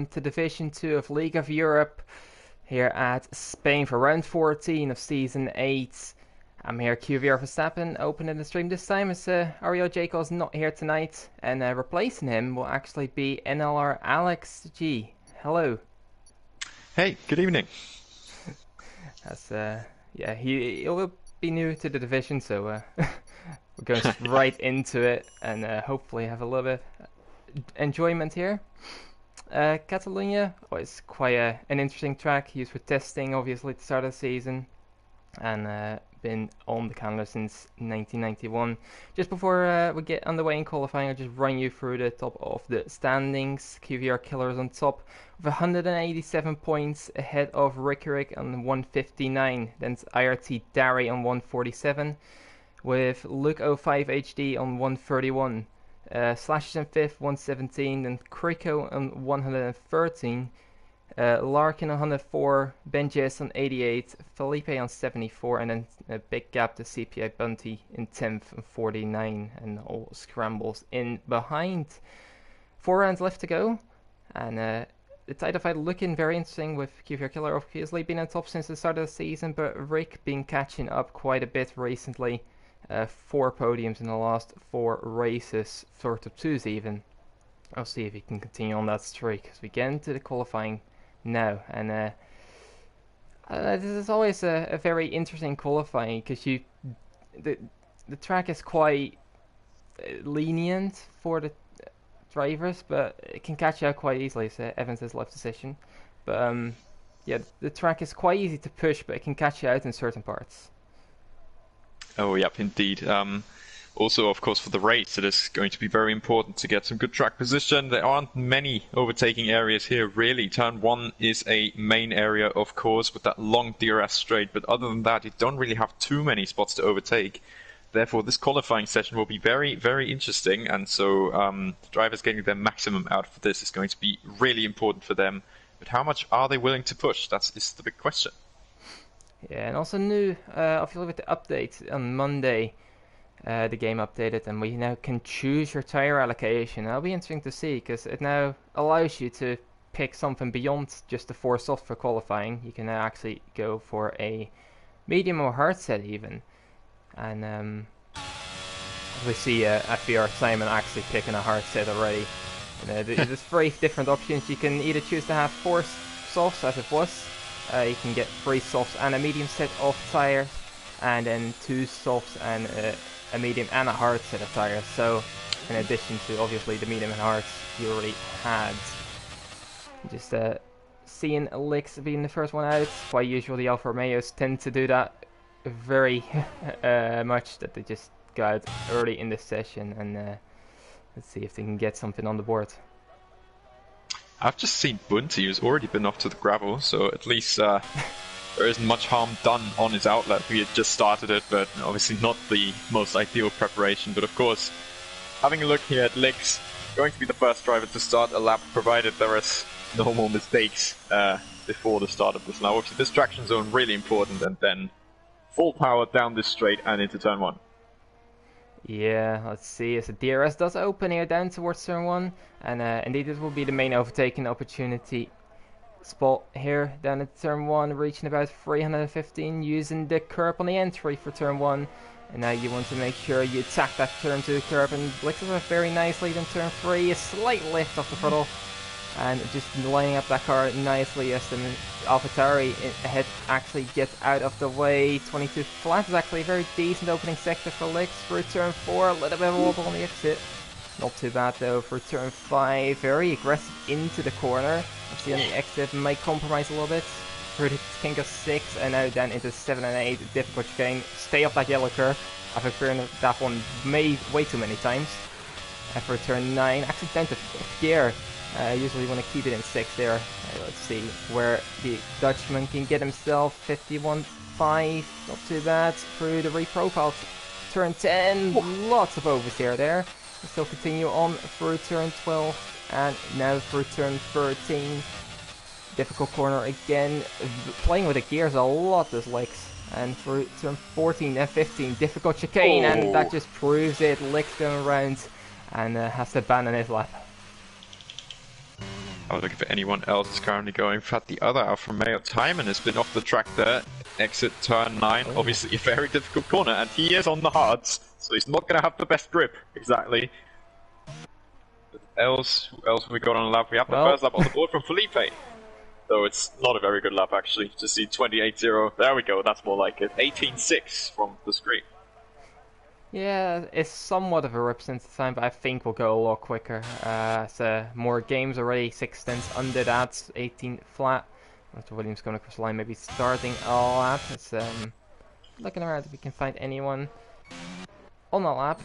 to Division 2 of League of Europe here at Spain for round 14 of Season 8. I'm here, QVR Verstappen, opening the stream this time as Ariel Jaco's not here tonight, and replacing him will actually be NLR Alex G. Hello. Hey, good evening. That's, yeah, he will be new to the division, so we're going right into it and hopefully have a little bit of enjoyment here. Catalunya was quite an interesting track used for testing, obviously, at the start of the season, and been on the calendar since 1991. Just before we get underway in qualifying, I'll just run you through the top of the standings. QVR Killers on top with 187 points ahead of Rick on 159. Then it's IRT Dari on 147 with Luke05HD on 131. Slashes in 5th, 117, then Kriko on 113, Larkin on 104, Benjes on 88, Felipe on 74, and then a big gap to CPI Bunty in 10th and 49, and all scrambles in behind. 4 rounds left to go, and the title fight looking very interesting with QVR Killer obviously been on top since the start of the season, but Rick been catching up quite a bit recently. 4 podiums in the last 4 races, sort of 2s even. I'll see if he can continue on that streak as we get into the qualifying now. And this is always a very interesting qualifying because the track is quite lenient for the drivers, but it can catch you out quite easily. So Evans has left position, but yeah, the track is quite easy to push, but it can catch you out in certain parts. Oh, yep, indeed. Also, of course, for the race, it is going to be very important to get some good track position. There aren't many overtaking areas here, really. Turn 1 is a main area, of course, with that long DRS straight, but other than that, you don't really have too many spots to overtake. Therefore, this qualifying session will be very, very interesting, and so the drivers getting their maximum out of this is going to be really important for them. But how much are they willing to push? That is the big question. Yeah, and also new, obviously with the update on Monday, the game updated, and we now can choose your tire allocation. That'll be interesting to see, because it now allows you to pick something beyond just the 4 soft for qualifying. You can now actually go for a medium or hard set even. And we see FBR Simon actually picking a hard set already. And there's 3 different options. You can either choose to have 4 softs as it was. You can get 3 softs and a medium set of tires, and then 2 softs and a medium and a hard set of tires. So, in addition to obviously the medium and hards you already had. Just seeing Lix being the first one out. Quite usual, the Alfa Romeos tend to do that very much, that they just go out early in the session, and let's see if they can get something on the board. I've just seen Bunty, who's already been off to the gravel, so at least there isn't much harm done on his outlet. He had just started it, but obviously not the most ideal preparation. But of course, having a look here at Lix, going to be the first driver to start a lap, provided there is no more mistakes before the start of this. Now, obviously, this traction zone really important, and then full power down this straight and into turn 1. Yeah, let's see, as the DRS does open here down towards turn 1, and indeed this will be the main overtaking opportunity spot here down at turn 1, reaching about 315, using the curb on the entry for turn 1, and now you want to make sure you attack that turn 2 curb, and Blixes are very nicely. Then turn 3, a slight lift off the throttle, and just lining up that car nicely as the AlphaTauri ahead actually gets out of the way. 22 flat is actually a very decent opening sector for Lix. For turn 4, a little bit of a wobble on the exit. Not too bad though for turn 5. Very aggressive into the corner. Let's see on the exit, might compromise a little bit. For the King of 6, and now then into 7 and 8. Difficult chicane. Stay off that yellow curve. I've experienced that one way too many times. And for turn 9, actually down to 5th gear. Usually want to keep it in 6 there. Let's see where the Dutchman can get himself. 51.5, not too bad. Through the reprofile. Turn 10, lots of oversteer there. We'll still continue on through turn 12, and now through turn 13. Difficult corner again. Playing with the gears a lot, this Lix. And through turn 14 and 15, difficult chicane, and that just proves it. Lix going around and has to abandon his lap. I'll look if anyone else is currently going. In fact, the other Alfa Romeo, Timon, has been off the track there. Exit turn 9, obviously a very difficult corner, and he is on the hards, so he's not going to have the best grip, exactly. But who else have we got on the lap? We have the first lap on the board from Felipe. Though it's not a very good lap, actually. Just see 28.0. There we go, that's more like it. 18.6 from the screen. Yeah, it's somewhat of a representative time, but I think we'll go a lot quicker. So more games already, 6 tenths under that, 18 flat. After Williams going across the line, maybe starting a lap. It's looking around if we can find anyone on the lap.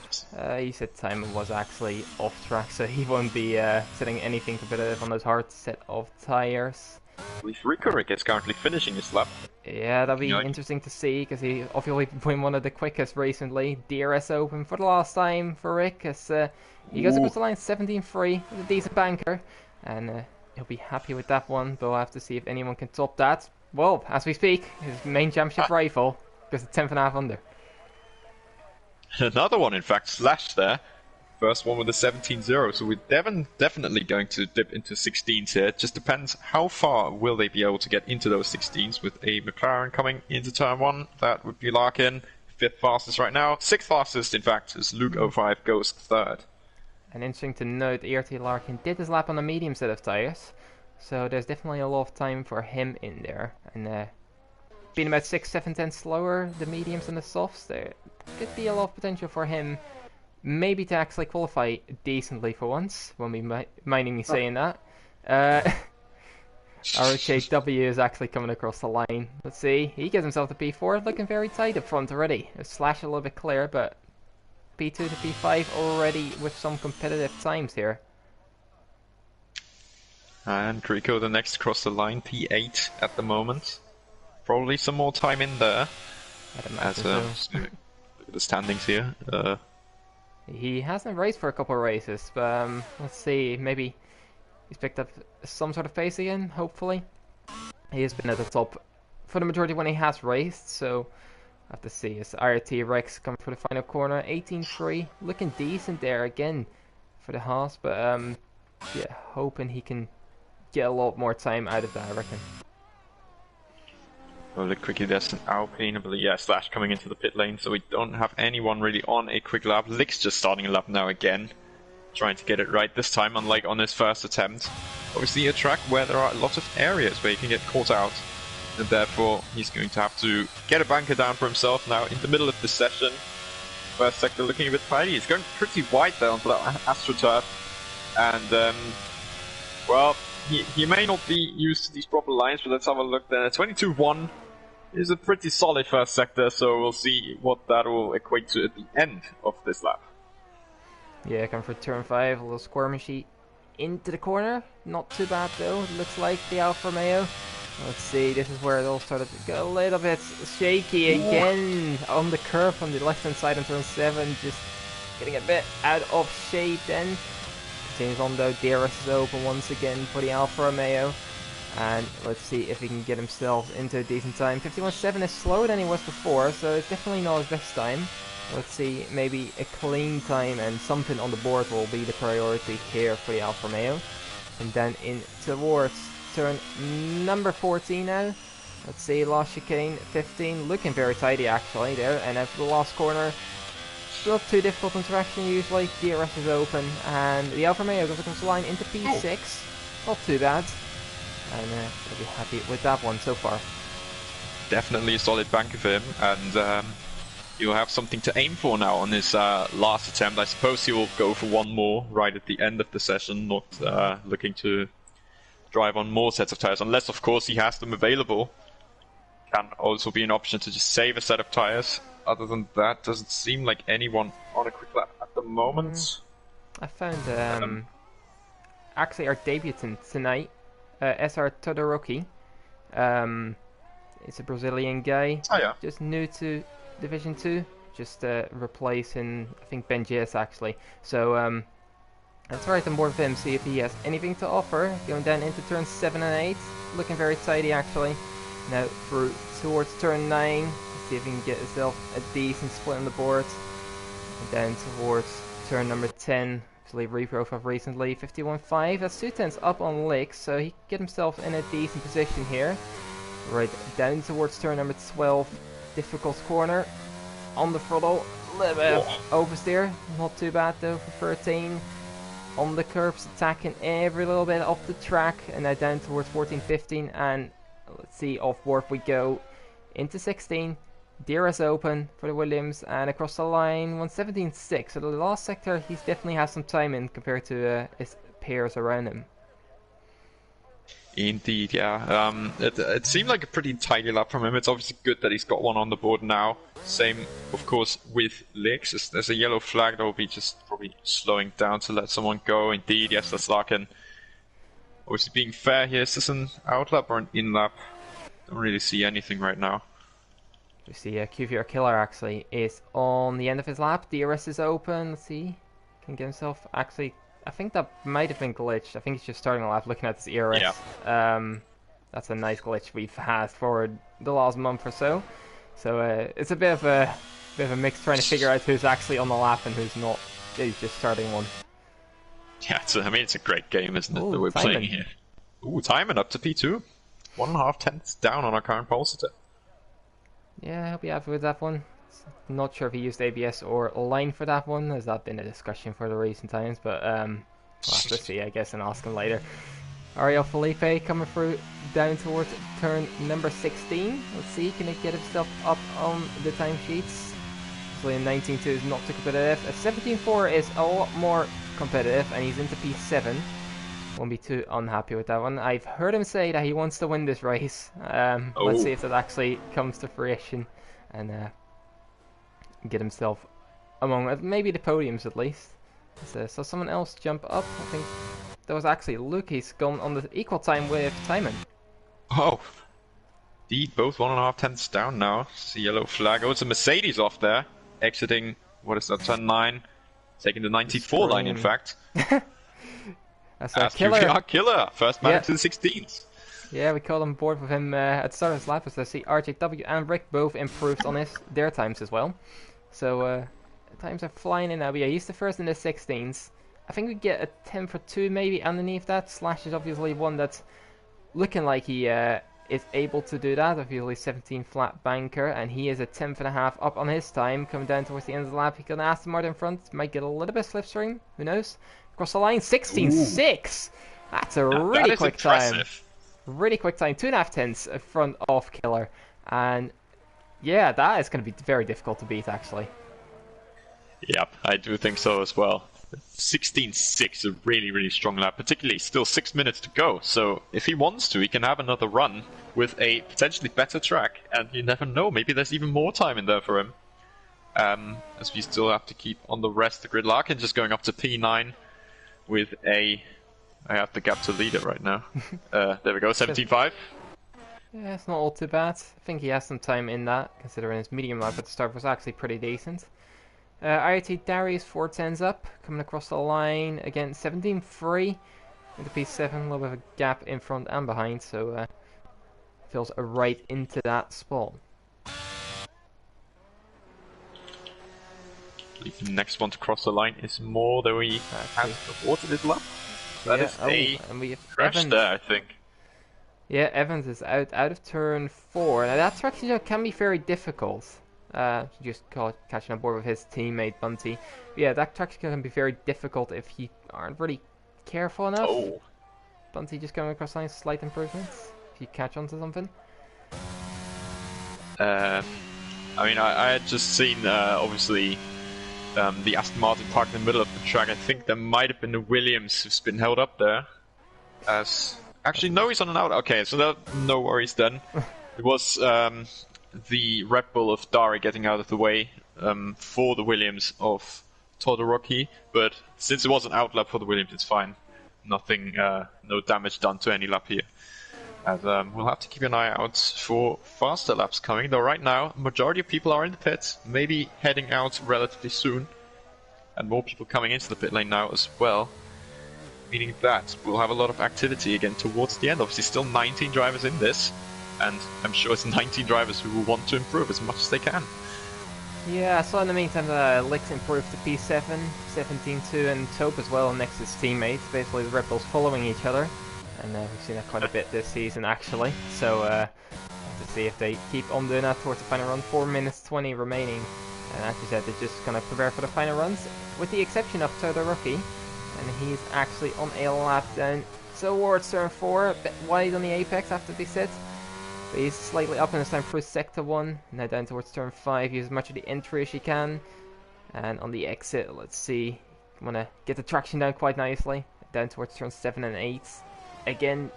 He said Timon was actually off track, so he won't be setting anything competitive on those hard set of tires. At least Rick is currently finishing his lap. Yeah, that'll be interesting to see, because he obviously been one of the quickest recently. DRS Open for the last time for Rick, as he goes across the line 17.3 with a decent banker, and he'll be happy with that one, but we'll have to see if anyone can top that. Well, as we speak, his main championship rifle goes to 10.5 under. Another one, in fact, Slash there. First one with a 17.0, so we're definitely going to dip into 16s here. It just depends how far will they be able to get into those 16s with a McLaren coming into turn 1. That would be Larkin, 5th fastest right now. 6th fastest, in fact, as Luke 05 goes 3rd. And interesting to note, ERT Larkin did his lap on a medium set of tires, so there's definitely a lot of time for him in there. And being about 6-7 tenths slower, the mediums and the softs, there could be a lot of potential for him. Maybe to actually qualify decently for once, when we minding me saying that. RHW is actually coming across the line. Let's see, he gives himself the P4, looking very tight up front already. Slash a little bit clear, but P2 to P5 already with some competitive times here. And Rico the next across the line, P8 at the moment. Probably some more time in there. I'd imagine so. Look at the standings here. He hasn't raced for a couple of races, but let's see, maybe he's picked up some sort of pace again, hopefully. He has been at the top for the majority when he has raced, so I have to see. As IRT Rex coming for the final corner, 18.3, looking decent there again for the Haas, but yeah, hoping he can get a lot more time out of that, I reckon. Well, look quickly, there's an Alpine, I believe, yeah, Slash coming into the pit lane, so we don't have anyone really on a quick lap. Lick's just starting a lap now again, trying to get it right this time, unlike on his first attempt. Obviously a track where there are a lot of areas where you can get caught out, and therefore he's going to have to get a banker down for himself now in the middle of the session. First sector looking a bit tidy, he's going pretty wide there onto that AstroTurf, and well, he may not be used to these proper lines, but let's have a look there. 22.1 is a pretty solid first sector, so we'll see what that will equate to at the end of this lap. Yeah, coming for turn 5, a little squirmishy into the corner. Not too bad though, it looks like the Alfa Romeo. Let's see, this is where it all started to get a little bit shaky again. On the curve on the left hand side on turn 7, just getting a bit out of shape then. Continues on though, DRS is open once again for the Alfa Romeo. And let's see if he can get himself into a decent time. 51.7 is slower than he was before, so it's definitely not his best time. Let's see, maybe a clean time and something on the board will be the priority here for the Alfa Romeo. And then in towards turn number 14 now. Let's see, last chicane, 15, looking very tidy actually there. And after the last corner, not too difficult interaction usually. DRS is open, and the Alfa Romeo goes across the line into P6. Not too bad. And I'll be happy with that one so far. Definitely a solid banker for him, and he'll have something to aim for now on his last attempt. I suppose he will go for one more right at the end of the session, not looking to drive on more sets of tires, unless of course he has them available. Can also be an option to just save a set of tires. Other than that, doesn't seem like anyone on a quick lap at the moment. I found actually our debutant tonight, SR Todoroki. It's a Brazilian guy, just new to Division 2, just replacing, I think, Ben JS actually. So let's right on board with him, see if he has anything to offer. Going down into turns 7 and 8, looking very tidy actually. Now through towards turn 9, see if he can get himself a decent split on the board. And then towards turn number 10, Actually reprofiled recently, 51.5. That's 2 tenths up on Licks, so he can get himself in a decent position here. Right down towards turn number 12. Difficult corner. On the throttle. A little bit of oversteer. Not too bad though for 13. On the curbs, attacking every little bit off the track. And now down towards 14, 15. And let's see, off warp we go into 16. DRS open for the Williams, and across the line 117.6. So the last sector he definitely has some time in compared to his peers around him. Indeed, yeah. It seemed like a pretty tidy lap from him. It's obviously good that he's got one on the board now. Same, of course, with Licks. There's a yellow flag that will be just probably slowing down to let someone go. Indeed, yes, that's Larkin. Obviously being fair here. Is this an out lap or an in lap? Don't really see anything right now. We see QVR Killer actually is on the end of his lap. DRS is open. Let's see. Can get himself actually. I think that might have been glitched. I think he's just starting a lap looking at his ERS. Yeah. That's a nice glitch we've had for the last month or so. So it's a bit of a mix trying to figure out who's actually on the lap and who's not. He's just starting one. Yeah, it's a great game, isn't it, that we're playing here. Ooh, timing up to P2. 1.5 tenths down on our current pole sitter. Yeah, I'll be happy with that one. Not sure if he used ABS or line for that one. Has that been a discussion for the recent times? But we'll have to see, I guess, and ask him later. Ariel Felipe coming through down towards turn number 16. Let's see, can he get himself up on the timesheets? So a 19.2 is not too competitive. A 17.4 is a lot more competitive, and he's into P7. Won't be too unhappy with that one. I've heard him say that he wants to win this race. Let's see if that actually comes to fruition and get himself among maybe the podiums at least. So someone else jump up. I think that was actually Luke. He's gone on the equal time with Timon. Oh, indeed, both 1.5 tenths down now. It's a yellow flag. Oh, it's a Mercedes off there, exiting. What is that? Turn 9, taking the 94 line. In fact. That's Killer. Killer, first man into the 16th. Yeah, we called on board with him at the start of his lap. As I see RJW and Rick both improved on their times as well. So times are flying in now. But yeah, he's the first in the 16s. I think we get a 10 for 2 maybe underneath that. Slash is obviously one that's looking like he is able to do that. Obviously 17 flat banker, and he is a 10.5 up on his time. Coming down towards the end of the lap, he can Aston Martin in front. Might get a little bit of slipstream. Who knows? Across the line, 16.6. That's a really quick time. Really quick time. 2.5 tenths in front of Killer. And yeah, that is going to be very difficult to beat, actually. Yep, I do think so as well. 16.6, a really, really strong lap, particularly still 6 minutes to go. So if he wants to, he can have another run with a potentially better track. And you never know, maybe there's even more time in there for him. As we still have to keep on the rest of the grid. Larkin just going up to P9 with a... I have the gap to lead it right now. There we go, 17.5. Yeah, it's not all too bad. I think he has some time in that, considering his medium lap at the start was actually pretty decent. IoT Darius 4 tenths up, coming across the line. Again, 17.3 into P7, a little bit of a gap in front and behind, so feels right into that spot. The next one to cross the line is more than we have aborted this lap. That is and we have crash Evans there, I think. Yeah, Evans is out of turn 4. Now that actually can be very difficult. Just catching on board with his teammate Bunty. But yeah, that track can be very difficult if you aren't really careful enough. Oh. Bunty just coming across the line, slight improvements. If you catch onto something. I mean, I had just seen, obviously, the Aston Martin parked in the middle of the track. I think there might have been a Williams who's been held up there. Actually, no, he's on an out. Okay, so no worries then. It was the Red Bull of Dari getting out of the way for the Williams of Todoroki, but since it was an out lap for the Williams, it's fine. Nothing, no damage done to any lap here. And we'll have to keep an eye out for faster laps coming, though right now, majority of people are in the pit, maybe heading out relatively soon. And more people coming into the pit lane now as well. Meaning that we'll have a lot of activity again towards the end. Obviously still 19 drivers in this, and I'm sure it's 19 drivers who will want to improve as much as they can. Yeah, I saw in the meantime that Lix improved to P7, 17-2, and Taupe as well next to his teammates. Basically, the Red Bulls following each other, and we've seen that quite a bit this season actually. So to see if they keep on doing that towards the final run. 4 minutes 20 remaining, and as you said, they're just gonna prepare for the final runs, with the exception of Todoroki, and he's actually on a lap down towards turn 4, a bit wide on the apex after the sit. But he's slightly up in his time through sector 1, now down towards turn 5, use as much of the entry as he can. And on the exit, let's see, wanna get the traction down quite nicely, down towards turn 7 and 8. Again,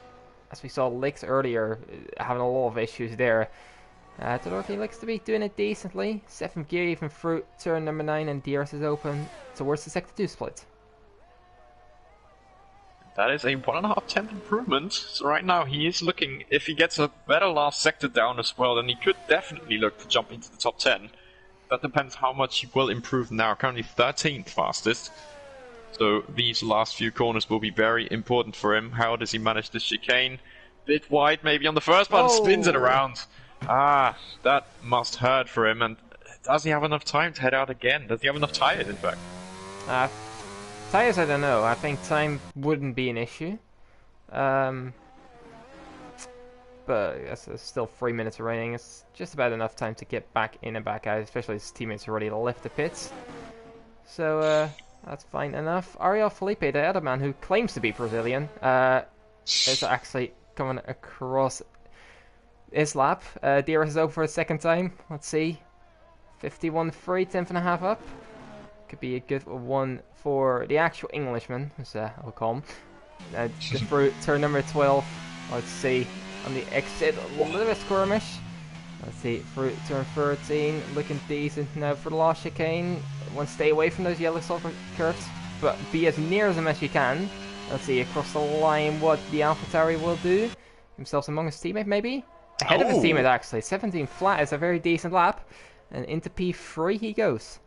as we saw Lix earlier, having a lot of issues there. Todoroki looks to be doing it decently. 7th gear even through turn number 9, and DRS is open towards the sector 2 split. That is a 1.5 improvement. So right now he is looking, if he gets a better last sector down as well, then he could definitely look to jump into the top 10. That depends how much he will improve now. Currently 13th fastest. So these last few corners will be very important for him. How does he manage the chicane? Bit wide maybe on the first one, spins it around. Ah, that must hurt for him. And does he have enough time to head out again? Does he have enough tires, in fact? Tires, I don't know. I think time wouldn't be an issue. But it's still 3 minutes remaining. It's just about enough time to get back in and back out, especially his teammates are ready to lift the pits. So, that's fine enough. Ariel Felipe, the other man who claims to be Brazilian, is actually coming across his lap. DRS is over for a second time. Let's see. 51-3, 10th and a half up. Could be a good one for the actual Englishman, as I'll call him. Just through turn number 12. Let's see. On the exit, a little bit of skirmish. Let's see. Through turn 13, looking decent now for the last chicane. Want to stay away from those yellow sulfur curves, but be as near them as you can. Let's see across the line what the AlphaTauri will do. Himself among his teammate, maybe? Ahead of his teammate, actually. 17 flat is a very decent lap. And into P3 he goes.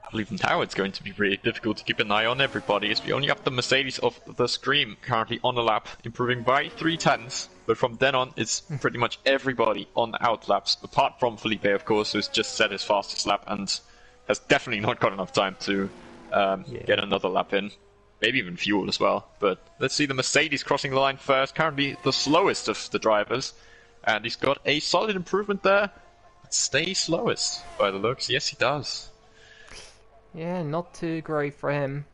I believe now it's going to be really difficult to keep an eye on everybody, as we only have the Mercedes of the Scream currently on the lap, improving by 3/10. But from then on, it's pretty much everybody on the out laps, apart from Felipe, of course, who's just set his fastest lap and has definitely not got enough time to get another lap in. Maybe even fuel as well. But let's see the Mercedes crossing the line first, currently the slowest of the drivers. And he's got a solid improvement there. Stays slowest by the looks. Yes, he does. Yeah, not too great for him.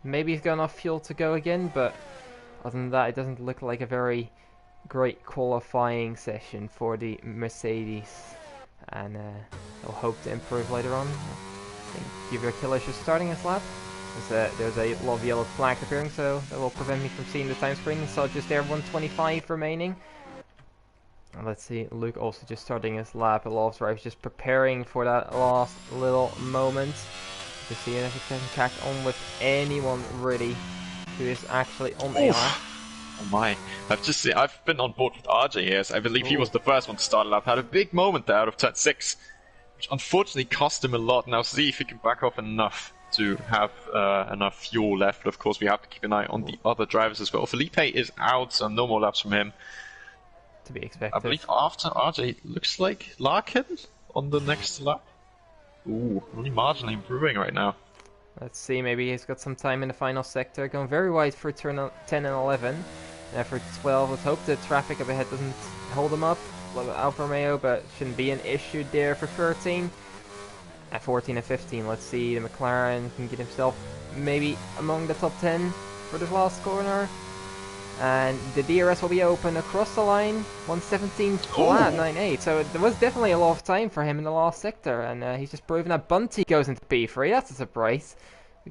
Maybe he's got enough fuel to go again, but other than that, it doesn't look like a very great qualifying session for the Mercedes. And they'll hope to improve later on. I think Giver Killer is starting his lap. There's a lot of yellow flags appearing, so that will prevent me from seeing the time screen. So just there, 1:25 remaining. And let's see, Luke also just starting his lap. A lot of drivers just preparing for that last little moment. To see if he can catch on with anyone really who is actually on a lap. Oh my! I've been on board with RJ here. So I believe he was the first one to start a lap. Had a big moment there out of turn 6, which unfortunately cost him a lot. Now see if he can back off enough to have enough fuel left. Of course, we have to keep an eye on the other drivers as well. Felipe is out, so no more laps from him. To be expected. I believe after RJ, looks like Larkin on the next lap. Ooh, only marginally improving right now. Let's see, maybe he's got some time in the final sector. Going very wide for turn 10 and 11. And for 12, let's hope the traffic up ahead doesn't hold him up. A little bit Alfa Romeo, but shouldn't be an issue there for 13. At 14 and 15, let's see, the McLaren can get himself maybe among the top 10 for this last corner. And the DRS will be open across the line, 117 flat, 9.8. So there was definitely a lot of time for him in the last sector, and he's just proven that Bunty goes into P3. That's a surprise.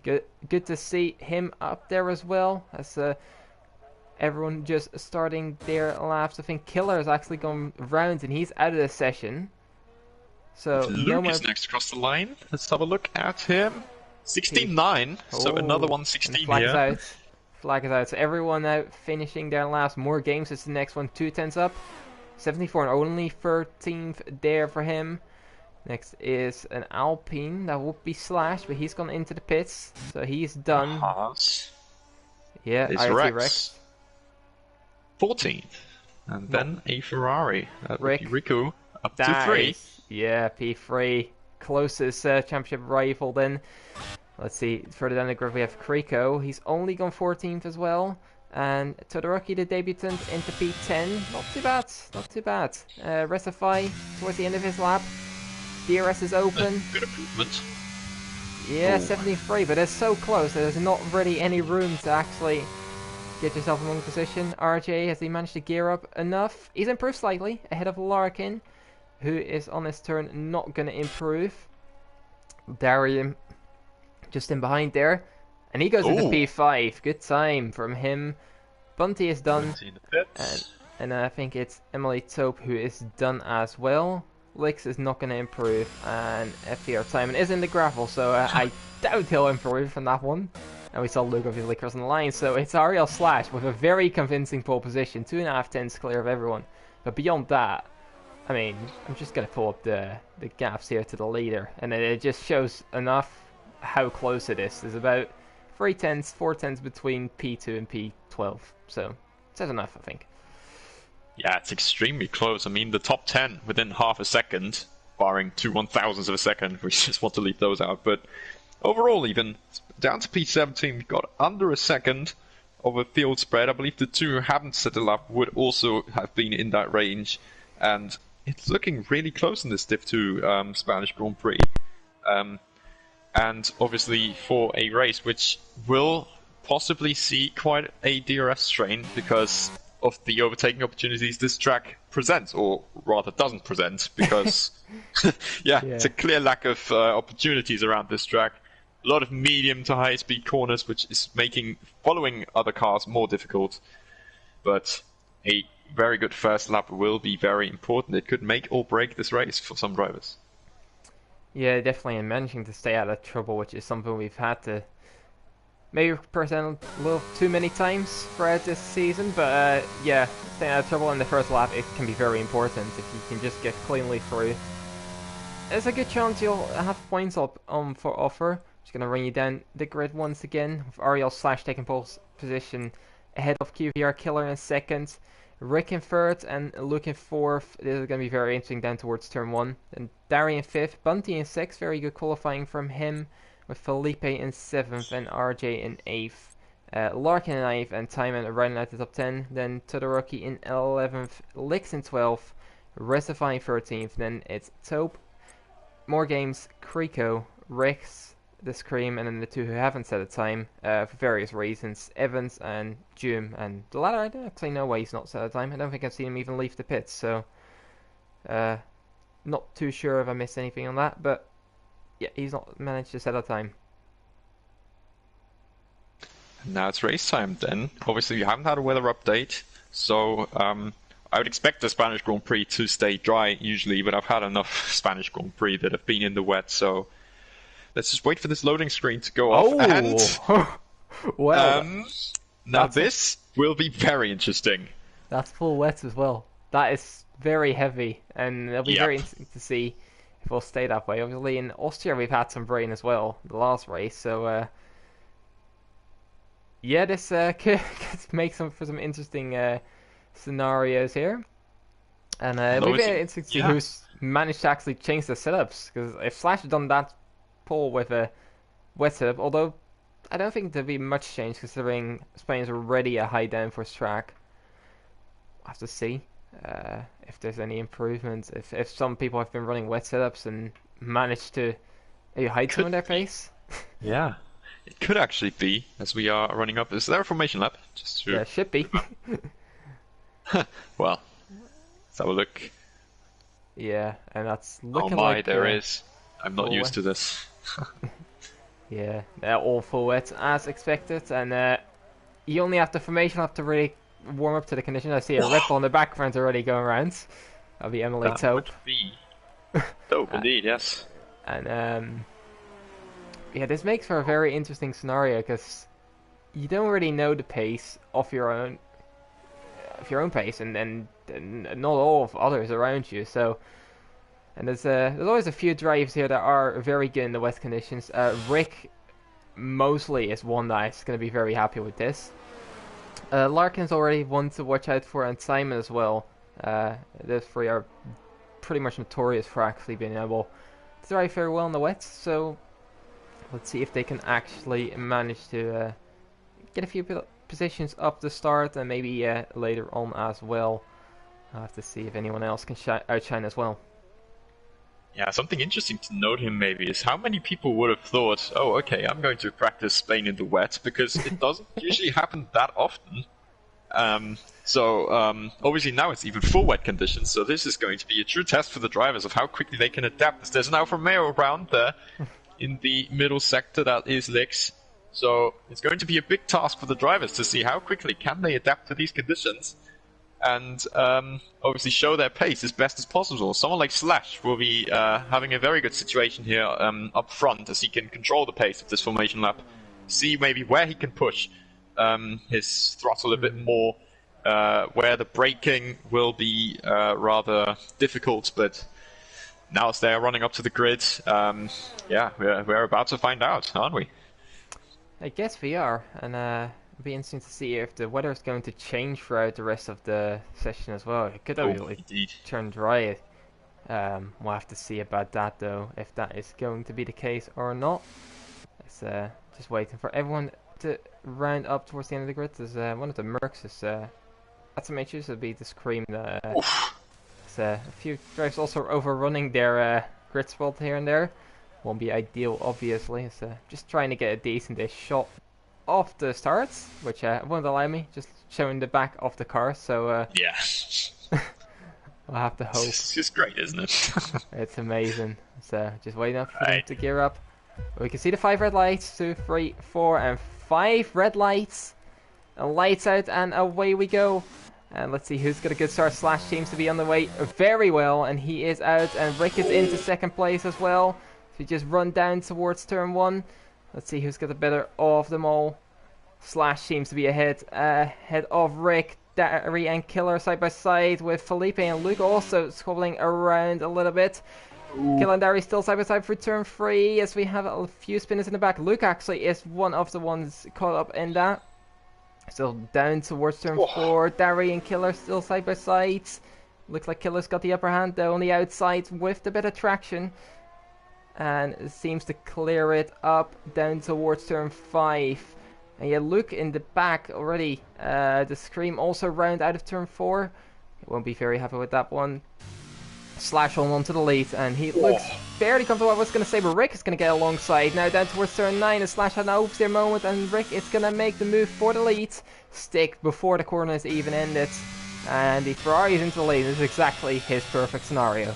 Good to see him up there as well, as everyone just starting their laps. I think Killer has actually gone round, and he's out of the session. So Luke is next across the line. Let's have a look at him. 16.9, so another 116 here. Flag is out, so everyone out finishing their laps. More games is the next one, 2/10 up. 74 and only 13th there for him. Next is an Alpine, that would be Slash, but he's gone into the pits, so he's done. Yeah, IoT Rex. 14th. And then a Ferrari, that would be Riku. Up to That 3. is, yeah, P3. Closest championship rival then. Let's see, further down the grid we have Kriko. He's only gone 14th as well. And Todoroki, the debutant, into P10. Not too bad, not too bad. Resify towards the end of his lap. DRS is open. Good improvement. Yeah, Ooh. 73, but it's so close. There's not really any room to actually get yourself among position. RJ, has he managed to gear up enough? He's improved slightly, ahead of Larkin, who is on his turn not going to improve. Darian just in behind there. And he goes into P5. Good time from him. Bunty is done. And I think it's Emily Taupe who is done as well. Lix is not going to improve. And FTR Timon is in the gravel, so I doubt he'll improve from that one. And we saw Luke obviously crossing the line. So it's Ariel Slash with a very convincing pole position. 2.5 tenths clear of everyone. But beyond that, I mean, I'm just going to pull up the gaps here to the leader. And it just shows enough how close it is. There's about 3 tenths, 4 tenths between P2 and P12. So, it says enough, I think. Yeah, it's extremely close. I mean, the top 10 within half a second, barring 2 1,000ths of a second. We just want to leave those out. But overall, even down to P17, we got under a second of a field spread. I believe the two who haven't settled up would also have been in that range. And it's looking really close in this Div 2 Spanish Grand Prix. And obviously for a race which will possibly see quite a DRS strain because of the overtaking opportunities this track presents, or rather doesn't present, because it's a clear lack of opportunities around this track. A lot of medium to high speed corners, which is making following other cars more difficult. But a very good first lap will be very important. It could make or break this race for some drivers. Yeah, definitely, and managing to stay out of trouble, which is something we've had to maybe present a little too many times throughout this season. But yeah, staying out of trouble in the first lap, it can be very important if you can just get cleanly through. There's a good chance you'll have points up for offer. Just gonna run you down the grid once again with Ariel Slash taking pole position ahead of QVR Killer in second. Rick in third and Luke in fourth. This is going to be very interesting down towards turn 1. Then Darian in fifth, Bunty in sixth. Very good qualifying from him. With Felipe in seventh and RJ in eighth. Larkin in ninth and Timon rounding out the top 10. Then Todoroki in 11th, Lix in 12th, Resify in 13th. Then it's Taupe, More Games, Kriko, Rex, the Scream, and then the two who haven't set a time for various reasons, Evans and Doom. And the latter, I don't actually know why he's not set a time. I don't think I've seen him even leave the pits, so not too sure if I missed anything on that, but yeah, he's not managed to set a time. Now it's race time then. Obviously we haven't had a weather update, so I would expect the Spanish Grand Prix to stay dry usually, but I've had enough Spanish Grand Prix that have been in the wet, so let's just wait for this loading screen to go off. And well, now this will be very interesting. That's full wet as well. That is very heavy, and it'll be very interesting to see if it'll stay that way. Obviously, in Austria we've had some rain as well, the last race, so yeah, this could make for some interesting scenarios here. And it'll be very interesting to see who's managed to actually change the setups, because if Slash had done that pole with a wet setup, although I don't think there'll be much change considering Spain is already a high downforce track. We'll have to see if there's any improvements. If some people have been running wet setups and managed to hide some of their pace. Yeah, it could actually be, as we are running up. Is there a formation lap? Just to... Yeah, should be. Well, let's have a look. Yeah, and that's looking like... Oh my, there is. I'm not used to this. Yeah, they're all full wet as expected, and you only have the formation lap to really warm up to the conditions. I see a ripple in the background already going around. That'll be Emily Taupe. Taupe, indeed, yes. And yeah, this makes for a very interesting scenario because you don't really know the pace of your own pace, and not all of others around you. So, and there's always a few drives here that are very good in the wet conditions. Rick mostly is one that's going to be very happy with this. Larkin's already one to watch out for, and Simon as well. Those three are pretty much notorious for actually being able to drive very well in the wet. So let's see if they can actually manage to get a few positions up the start, and maybe later on as well. I'll have to see if anyone else can outshine as well. Yeah, something interesting to note here maybe is how many people would have thought, oh, okay, I'm going to practice Spain in the wet, because it doesn't usually happen that often. Obviously now it's even full wet conditions, so this is going to be a true test for the drivers of how quickly they can adapt. There's an Alfa Romeo around there in the middle sector, that is Lix. So it's going to be a big task for the drivers to see how quickly can they adapt to these conditions, and obviously show their pace as best as possible. Someone like Slash will be having a very good situation here up front, as he can control the pace of this formation lap, see maybe where he can push his throttle a bit more, where the braking will be rather difficult, but now as they are running up to the grid, we're about to find out, aren't we? I guess we are, and it'll be interesting to see if the weather is going to change throughout the rest of the session as well. It could turn dry. We'll have to see about that though, if that is going to be the case or not. It's just waiting for everyone to round up towards the end of the grid. There's one of the Mercs is at some issues. It'll be the Scream. There's a few drivers also overrunning their grid spot here and there. Won't be ideal, obviously. It's just trying to get a decent-ish shot off the starts, which won't allow me, just showing the back of the car, so yeah. I'll have to hope. It's just great, isn't it? It's amazing. So just waiting up for them to gear up. We can see the 5 red lights, 2, 3, 4, and 5 red lights. And lights out, and away we go. And let's see who's got a good start. Slash seems to be on the way very well, and he is out, and Rick is into second place as well. So we just run down towards turn 1. Let's see who's got the better of them all. Slash seems to be ahead of Rick. Dari and Killer side by side with Felipe and Luke also squabbling around a little bit. Ooh. Killer and Dari still side by side for turn 3 as we have a few spinners in the back. Luke actually is one of the ones caught up in that. Still down towards turn 4. Dari and Killer still side by side. Looks like Killer's got the upper hand though on the outside with the bit of traction. And it seems to clear it up down towards turn 5. And yeah, Luke in the back already. The Scream also round out of turn 4. He won't be very happy with that one. Slash on to the lead, and he looks fairly comfortable. I was going to say, but Rick is going to get alongside. Now down towards turn 9, and Slash had an oversteer moment, and Rick is going to make the move for the lead. Stick before the corner is even ended. And the Ferrari is into the lead. This is exactly his perfect scenario.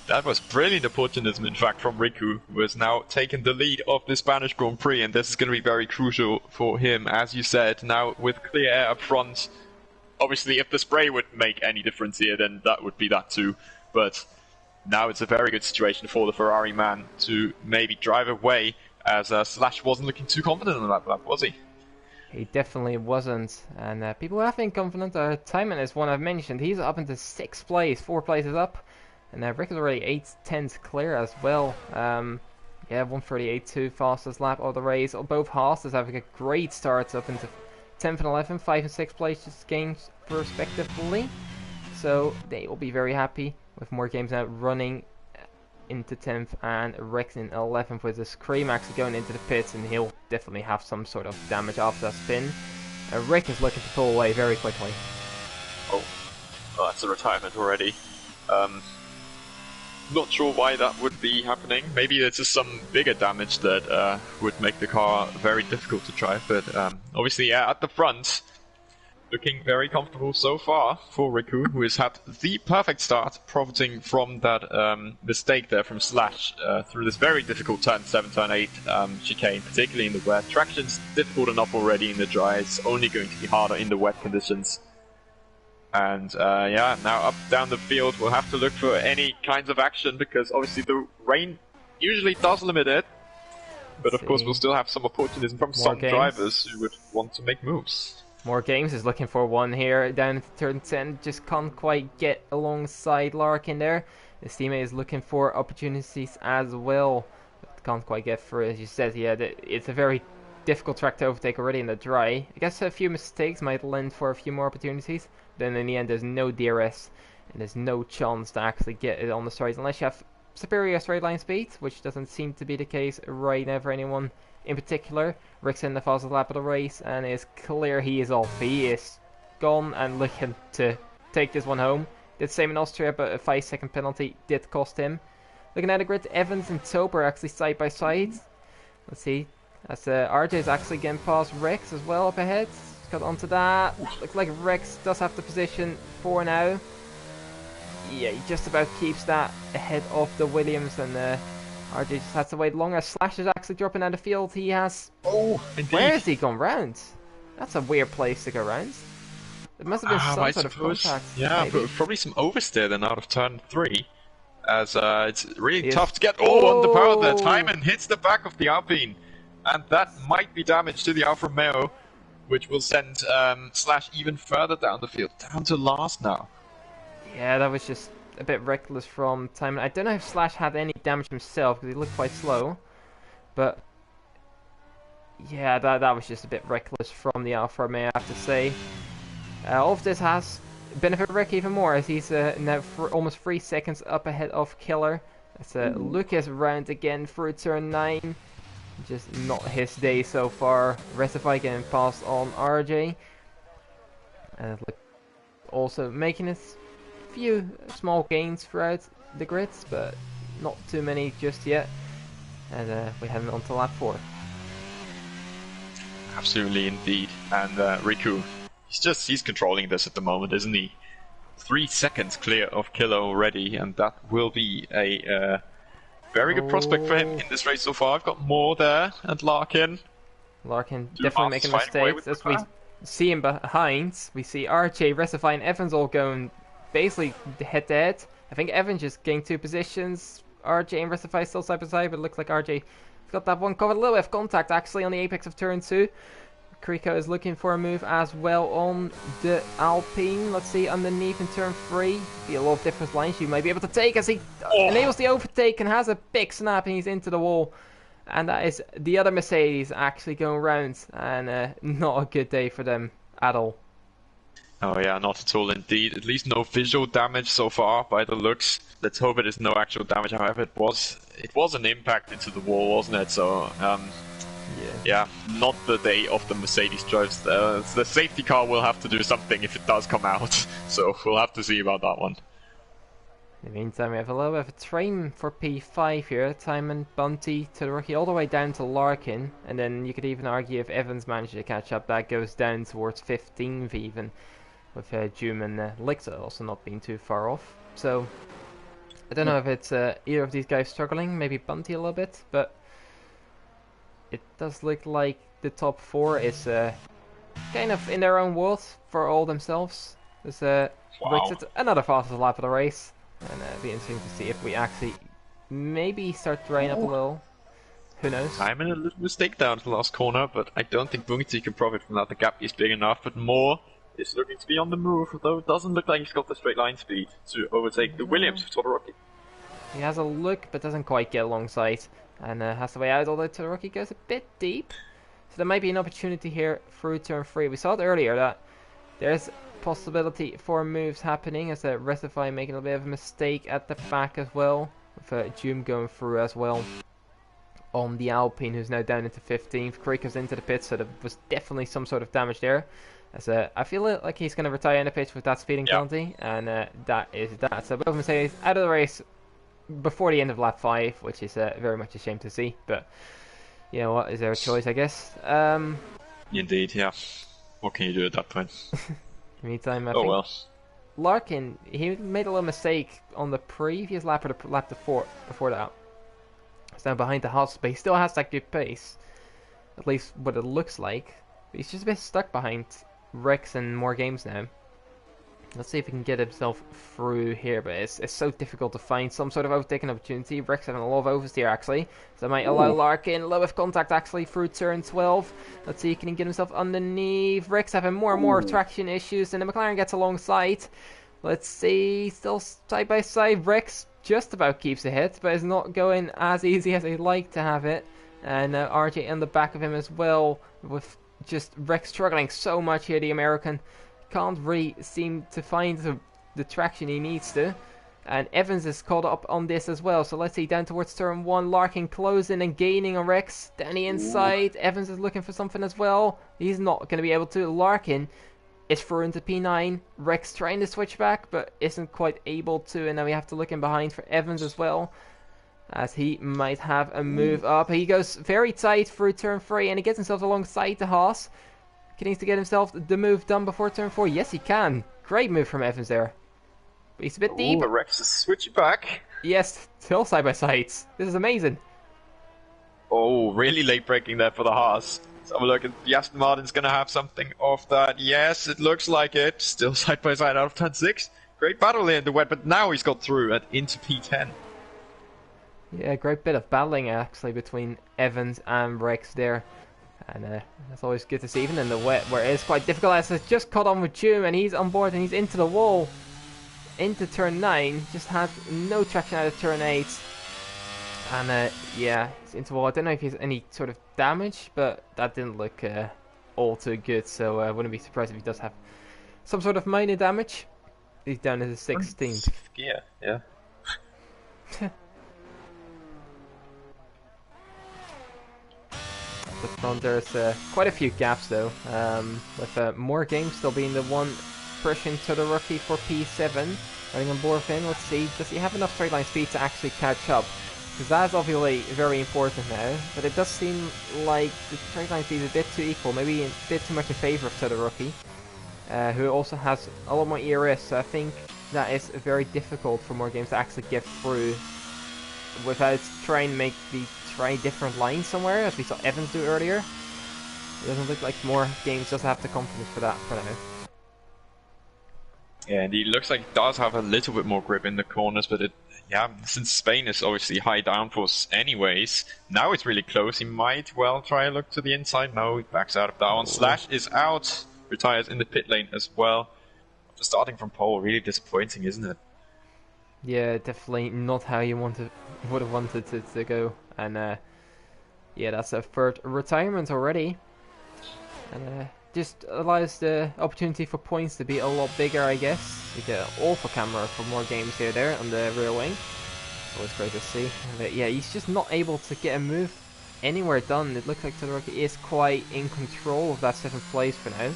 That was brilliant opportunism, in fact, from Riku, who has now taken the lead of the Spanish Grand Prix, and this is going to be very crucial for him, as you said. Now, with clear air up front, obviously, if the spray would make any difference here, then that would be that too. But now it's a very good situation for the Ferrari man to maybe drive away, as Slash wasn't looking too confident in that lap, was he? He definitely wasn't, and people have been confident. Timon is one I've mentioned. He's up into 6th place, 4 places up. And Rick is already 8/10 clear as well. Yeah, 1:38.2 fastest lap of the race. Both Haas is having a great start up into 10th and 11th, 5 and 6 places games respectively. So they will be very happy with more games now running into 10th, and Rick in 11th with the Scream actually going into the pits, and he'll definitely have some sort of damage after that spin. And Rick is looking to pull away very quickly. Oh, that's a retirement already. Not sure why that would be happening. Maybe there's just some bigger damage that would make the car very difficult to drive. But obviously, yeah, at the front, looking very comfortable so far for Riku, who has had the perfect start, profiting from that mistake there from Slash through this very difficult turn 7, turn 8 chicane, particularly in the wet. Traction's difficult enough already in the dry. It's only going to be harder in the wet conditions. And yeah, now up down the field, we'll have to look for any kinds of action, because obviously the rain usually does limit it. But of course, we'll still have some opportunism from some drivers who would want to make moves. More Games is looking for one here down to turn 10. Just can't quite get alongside Larkin there. His teammate is looking for opportunities as well. But can't quite get through. As you said, yeah, it's a very difficult track to overtake already in the dry. I guess a few mistakes might lend for a few more opportunities. Then in the end, there's no DRS and there's no chance to actually get it on the straight unless you have superior straight line speed, which doesn't seem to be the case right now for anyone in particular. Rick's in the fastest lap of the race, and it's clear he is off. He is gone and looking to take this one home. Did the same in Austria, but a 5-second penalty did cost him. Looking at the grid, Evans and Tober are actually side by side. Let's see. As RJ is actually getting past Rex as well up ahead. Got onto that. Looks like Rex does have the position for now. Yeah, he just about keeps that ahead of the Williams, and RJ just has to wait longer. Slash is actually dropping out of the field. He has... Oh, indeed. Where has he gone round? That's a weird place to go round. It must have been some sort of contact. Yeah, but probably some oversteer then out of turn 3. As it's really tough to get on the power there. Timon hits the back of the Alpine. And that might be damage to the Alfa Romeo, which will send Slash even further down the field. Down to last now. Yeah, that was just a bit reckless from Timon. I don't know if Slash had any damage himself, because he looked quite slow. But yeah, that was just a bit reckless from the Alfa Romeo, I have to say. All of this has benefited Rick even more, as he's now almost 3 seconds up ahead of Killer. As Lucas round again through turn 9. Just not his day so far. Resify getting passed on RJ. Also making a few small gains throughout the grids, but not too many just yet. And we're heading on to lap 4. Absolutely indeed. And Riku, he's controlling this at the moment, isn't he? 3 seconds clear of Killer already, and that will be a very good prospect for him in this race so far. I've got more there, and Larkin. Larkin definitely making mistakes. As we see him behind, we see RJ, Resify, and Evans all going basically head to head. I think Evans just gained 2 positions. RJ and Resify still side by side, but it looks like RJ got that one covered. A little bit of contact actually on the apex of turn 2. Kriko is looking for a move as well on the Alpine. Let's see, underneath in turn 3. Be a lot of different lines you might be able to take as he enables the overtake and has a big snap, and he's into the wall. And that is the other Mercedes actually going round, and not a good day for them at all. Oh yeah, not at all indeed. At least no visual damage so far by the looks. Let's hope it is no actual damage. However, it was an impact into the wall, wasn't it? So yeah, not the day of the Mercedes drives. The safety car will have to do something if it does come out. So we'll have to see about that one. In the meantime, we have a little bit of a train for P5 here. Timon, Bunty to the rookie, all the way down to Larkin. And then you could even argue if Evans managed to catch up, that goes down towards 15th even. With Doom and Lixa also not being too far off. So I don't know if it's either of these guys struggling, maybe Bunty a little bit, but it does look like the top 4 is kind of in their own world for all themselves. There's another fastest lap of the race, and it'll be interesting to see if we actually maybe start drying up a little. Who knows? I'm in a little mistake down to the last corner, but I don't think Bunty can profit from that. The gap is big enough, but Moore is looking to be on the move, though it doesn't look like he's got the straight line speed to overtake the Williams of Todoroki. He has a look, but doesn't quite get alongside, and has the way out, although Todoroki goes a bit deep. So there might be an opportunity here through turn 3. We saw it earlier that there's possibility for moves happening, as Resify making a bit of a mistake at the back as well, with Doom going through as well on the Alpine, who's now down into 15th. Kriko's into the pit, so there was definitely some sort of damage there. As I feel like he's going to retire in the pitch with that speeding penalty, and that is that. So both Mercedes out of the race before the end of lap 5, which is very much a shame to see. But you know what, is there a choice, I guess? Indeed, yeah. What can you do at that point? Meantime, I think Larkin, he made a little mistake on the previous lap, or the lap before that. He's now behind the Haas, but he still has that good pace. At least what it looks like. But he's just a bit stuck behind Rex and more games now. Let's see if he can get himself through here, but it's so difficult to find some sort of overtaking opportunity. Rex having a lot of oversteer actually, so that might allow Larkin a lot of contact actually through turn 12. Let's see, can he get himself underneath? Rex having more and more traction issues, and the McLaren gets alongside. Let's see, still side by side. Rex just about keeps ahead, but it's not going as easy as he'd like to have it. And RJ in the back of him as well, with just Rex struggling so much here. The American can't really seem to find the traction he needs to. And Evans is caught up on this as well. So let's see, down towards turn 1, Larkin closing and gaining on Rex. Down the inside, Evans is looking for something as well. He's not going to be able to. Larkin is through into P9. Rex trying to switch back, but isn't quite able to. And now we have to look in behind for Evans as well, as he might have a move up. He goes very tight through turn 3, and he gets himself alongside the Haas. He needs to get himself the move done before turn 4. Yes, he can. Great move from Evans there. But he's a bit deep. Rex is switching back. Yes, still side by sides. This is amazing. Oh, really late braking there for the Haas. Let's have a look. The Aston Martin's going to have something of that. Yes, it looks like it. Still side by side out of turn 6. Great battle here in the wet, but now he's got through and into P10. Yeah, great bit of battling actually between Evans and Rex there. And that's always good to see, even in the wet, where it is quite difficult. As it's just caught on with June, and he's on board and he's into the wall. Into turn 9, just had no traction out of turn 8. And yeah, he's into the wall. I don't know if he has any sort of damage, but that didn't look all too good. So I wouldn't be surprised if he does have some sort of minor damage. He's down to the 16th. Yeah, yeah. The front, there's quite a few gaps though, with more games still being the one pushing to the rookie for P7. Running on board Finn, let's see, does he have enough straight line speed to actually catch up? Because that's obviously very important now, but it does seem like the straight line speed is a bit too equal, maybe a bit too much in favour of the rookie, who also has a lot more ERS, so I think that is very difficult for more games to actually get through without trying to make the try different lines somewhere, as we saw Evans do earlier. It doesn't look like more games just have the confidence for that for now. Yeah, and he looks like he does have a little bit more grip in the corners, but since Spain is obviously high downforce anyways, now it's really close. He might well try a look to the inside. No, he backs out of that one. Slash is out, retires in the pit lane as well. Just starting from pole, really disappointing, isn't it? Yeah, definitely not how you would have wanted it to go. And yeah, that's a third retirement already. And just allows the opportunity for points to be a lot bigger, I guess. We get an awful camera for more games here there on the rear wing. Always great to see. But yeah, he's just not able to get a move anywhere done. It looks like Todoroki is quite in control of that 7th place for now.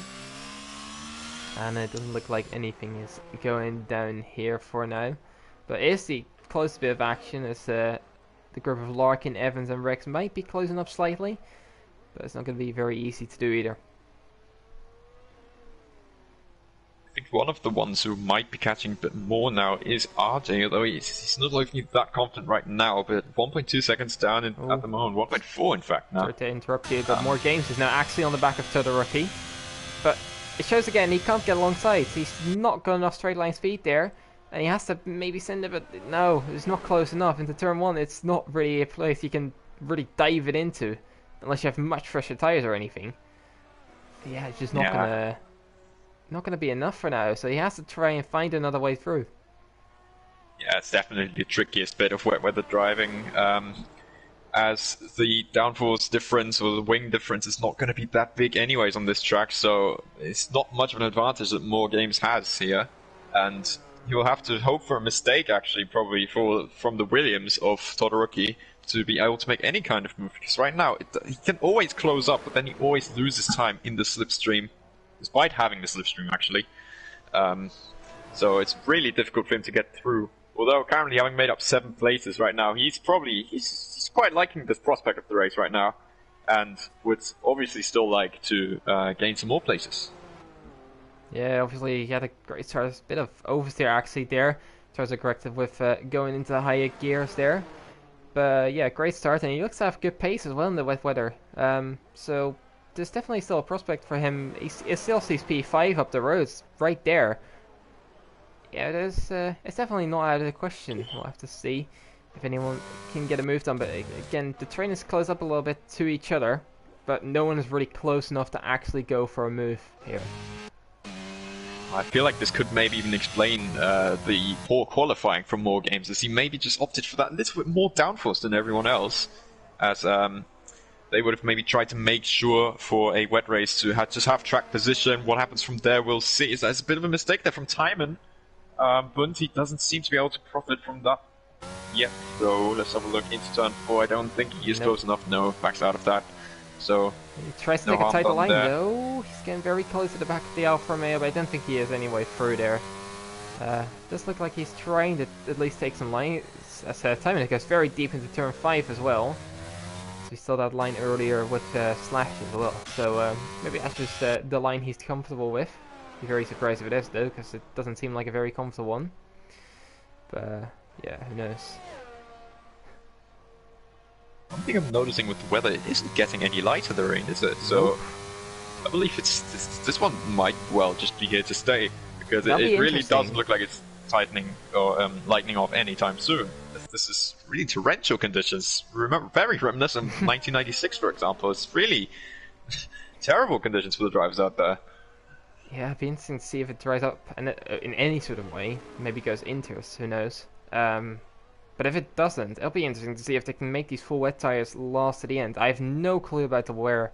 And it doesn't look like anything is going down here for now. But it is the close bit of action, as the group of Larkin, Evans and Rex might be closing up slightly. But it's not going to be very easy to do either. I think one of the ones who might be catching a bit more now is RJ, although he's not looking that confident right now, but 1.2 seconds down at the moment, 1.4 in fact now. Sorry to interrupt you, but more games is now actually on the back of Todoroki. But it shows again, he can't get alongside. He's not got enough straight line speed there, and he has to maybe send it, but no, it's not close enough. Into turn 1, it's not really a place you can really dive it into, unless you have much fresher tires or anything. But yeah, it's just not gonna be enough for now, so he has to try and find another way through. Yeah, it's definitely the trickiest bit of wet weather driving, as the downforce difference or the wing difference is not going to be that big anyways on this track, so it's not much of an advantage that more games has here, and you'll have to hope for a mistake actually, probably from the Williams of Todoroki to be able to make any kind of move, because right now he can always close up, but then he always loses time in the slipstream. Despite having the slipstream, actually. So it's really difficult for him to get through. Although currently having made up 7 places right now, he's quite liking this prospect of the race right now, and would obviously still like to gain some more places. Yeah, obviously he had a great start, a bit of oversteer actually there. Tries to correct it with going into the higher gears there. But yeah, great start, and he looks to have good pace as well in the wet weather. So there's definitely still a prospect for him. He still sees P5 up the roads, right there. Yeah, it's definitely not out of the question. We'll have to see if anyone can get a move done. But again, the train is close up a little bit to each other, but no one is really close enough to actually go for a move here. I feel like this could maybe even explain the poor qualifying from more games, as he maybe just opted for that little bit more downforce than everyone else, as they would have maybe tried to make sure for a wet race to just have track position. What happens from there, we'll see. There's a bit of a mistake there from Timon. Bunty doesn't seem to be able to profit from that yet, so let's have a look into turn 4. I don't think he is close enough. No, backs out of that. So He tries to no take a harm tighter done line there. though. He's getting very close to the back of the Alfa Romeo, but I don't think he is anyway through there. Does look like he's trying to at least take some line. As timing goes very deep into turn 5 as well. So we saw that line earlier with Slash as well. So maybe that's just the line he's comfortable with. Be very surprised if it is though, because it doesn't seem like a very comfortable one. But yeah, who knows? One thing I'm noticing with the weather, it isn't getting any lighter, the rain, is it? So Nope. I believe this one might well just be here to stay, because That'll be it really interesting. doesn't look like it's tightening or lightening off anytime soon. This is really torrential conditions. Remember, very reminiscent of 1996, for example. It's really terrible conditions for the drivers out there. Yeah, it'd be interesting to see if it dries up and in any sort of way. Maybe goes into us, who knows? But if it doesn't, it'll be interesting to see if they can make these full wet tires last to the end. I have no clue about the wear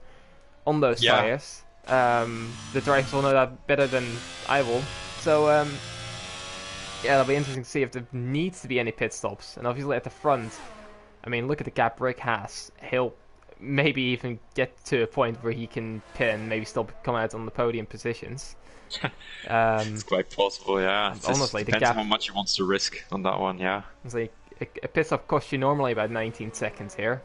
on those tires. The drivers will know that better than I will. So, yeah, it'll be interesting to see if there needs to be any pit stops. And obviously at the front, I mean, look at the gap Rick has. He'll maybe even get to a point where he can pit and maybe still come out on the podium positions. It's quite possible, yeah. It honestly, the depends gap- how much he wants to risk on that one, yeah. It's like a pit stop costs you normally about 19 seconds here.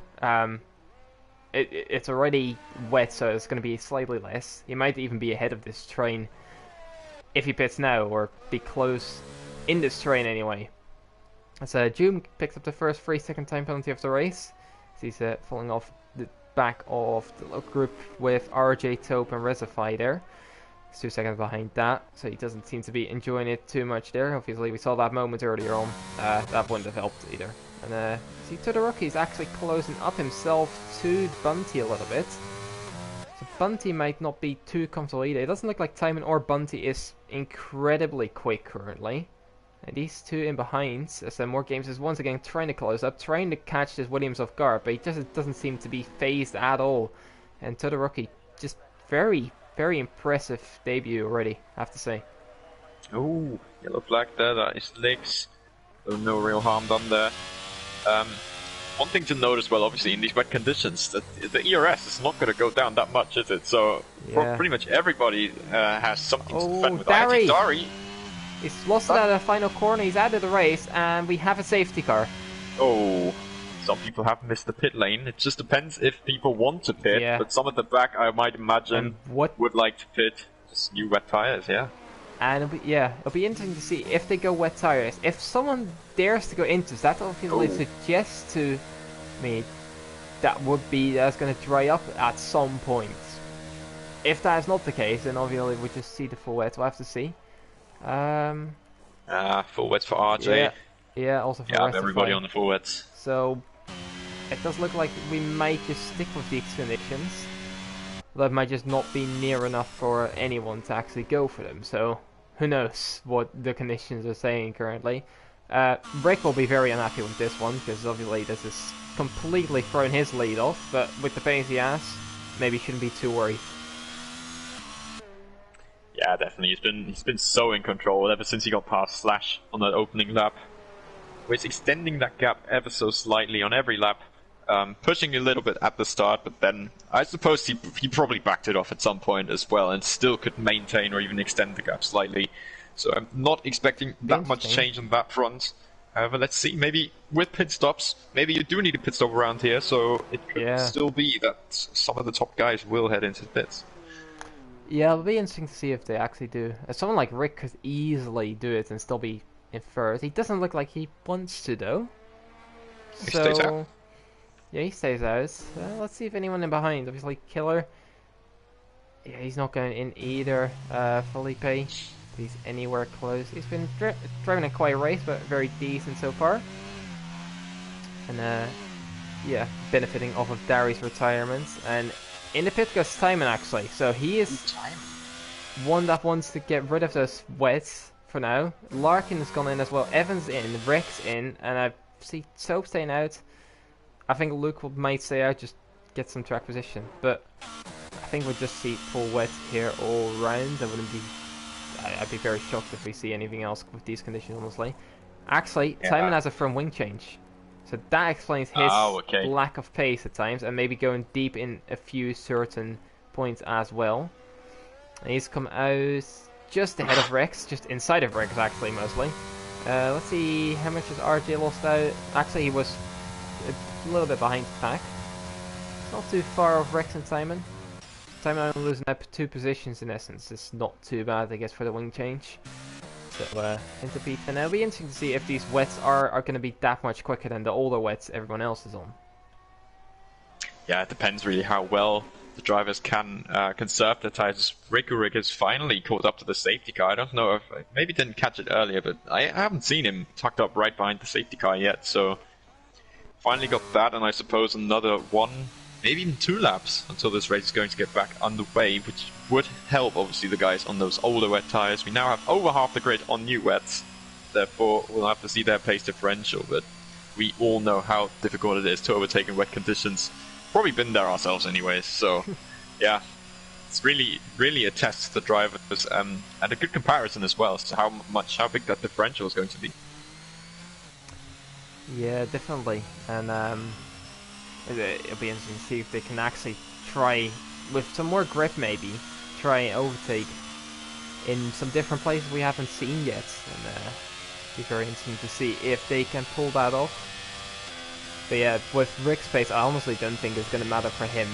It's already wet, so it's going to be slightly less. He might even be ahead of this train if he pits now, or be close in this train anyway. So Joom picks up the first 3-second time penalty of the race. So he's falling off the back of the local group with RJ, Taupe and Rezify there. He's 2 seconds behind that, so he doesn't seem to be enjoying it too much there. Obviously, we saw that moment earlier on. That wouldn't have helped either. And see, Todoroki's actually closing up himself to Bunty a little bit. So Bunty might not be too comfortable either. It doesn't look like Timon or Bunty is incredibly quick currently. And these two in behind, as more games is once again trying to close up, trying to catch this Williams off guard, but he just doesn't seem to be phased at all. And Todoroki, just very, very impressive debut already, I have to say. Oh, yellow flag there, that is legs. So no real harm done there. One thing to note as well, obviously, in these wet conditions, that the ERS is not going to go down that much, is it? So Yeah. pretty much everybody has something to defend with. Dari! I think Dari. He's lost it at the final corner, he's out of the race, and we have a safety car. Oh, some people have missed the pit lane. It just depends if people want to pit, Yeah. but some at the back, I might imagine, And what? would like to pit. Just new wet tires, yeah. And it'll be interesting to see if they go wet tires. If someone dares to go into this, that obviously suggests to me that's going to dry up at some point. If that is not the case, then obviously we just see the full wet. We'll have to see. Full wets for RJ. Yeah, also for Yeah, the rest everybody of on the full wets. So it does look like we might just stick with these conditions. That might just not be near enough for anyone to actually go for them. So who knows what the conditions are saying currently. Rick will be very unhappy with this one because obviously this has completely thrown his lead off. But with the pace he has, maybe shouldn't be too worried. Yeah, definitely. He's been so in control ever since he got past Slash on that opening lap. Where he's extending that gap ever so slightly on every lap, pushing a little bit at the start, but then I suppose he probably backed it off at some point as well, and still could maintain or even extend the gap slightly. So I'm not expecting that much change on that front. However, let's see. Maybe with pit stops, maybe you do need a pit stop around here, so it could still be that some of the top guys will head into the pits. Yeah, it'll be interesting to see if they actually do. Someone like Rick could easily do it and still be in first. He doesn't look like he wants to, though. He stays out. Yeah, he stays out. Let's see if anyone in behind. Obviously, Killer. Yeah, he's not going in either. Felipe. If he's anywhere close. He's been driving a quiet race, but very decent so far. And yeah, benefiting off of Dari's retirement. And in the pit goes Timon actually. So he is one that wants to get rid of those wets for now. Larkin has gone in as well. Evans in, Rex in, and I see Soap staying out. I think Luke might stay out, just get some track position. But I think we'll just see full wet here all round. I'd be very shocked if we see anything else with these conditions, honestly. Actually, Yeah. Simon has a front wing change. So that explains his okay. lack of pace at times, and maybe going deep in a few certain points as well. And he's come out just ahead of Rex, just inside of Rex actually, mostly. Let's see, how much has RJ lost out? Actually, he was a little bit behind the pack. Not too far off Rex and Simon. Simon only losing out 2 positions in essence. It's not too bad, I guess, for the wing change. So, into P10. It'll be interesting to see if these wets are going to be that much quicker than the older wets everyone else is on. Yeah, it depends really how well the drivers can conserve their tires. Rick has finally caught up to the safety car. I don't know if maybe didn't catch it earlier, but I haven't seen him tucked up right behind the safety car yet. So finally got that, and I suppose another 1, maybe even 2 laps until this race is going to get back underway, which would help obviously the guys on those older wet tires. We now have over half the grid on new wets, therefore we'll have to see their pace differential, but we all know how difficult it is to overtake in wet conditions. Probably been there ourselves anyways, so yeah, it's really a test to the drivers, and a good comparison as well as to how big that differential is going to be. Yeah, definitely, and it'll be interesting to see if they can actually try, with some more grip maybe, try and overtake in some different places we haven't seen yet, and it'll be very interesting to see if they can pull that off. But yeah, with Rick's pace, I honestly don't think it's going to matter for him.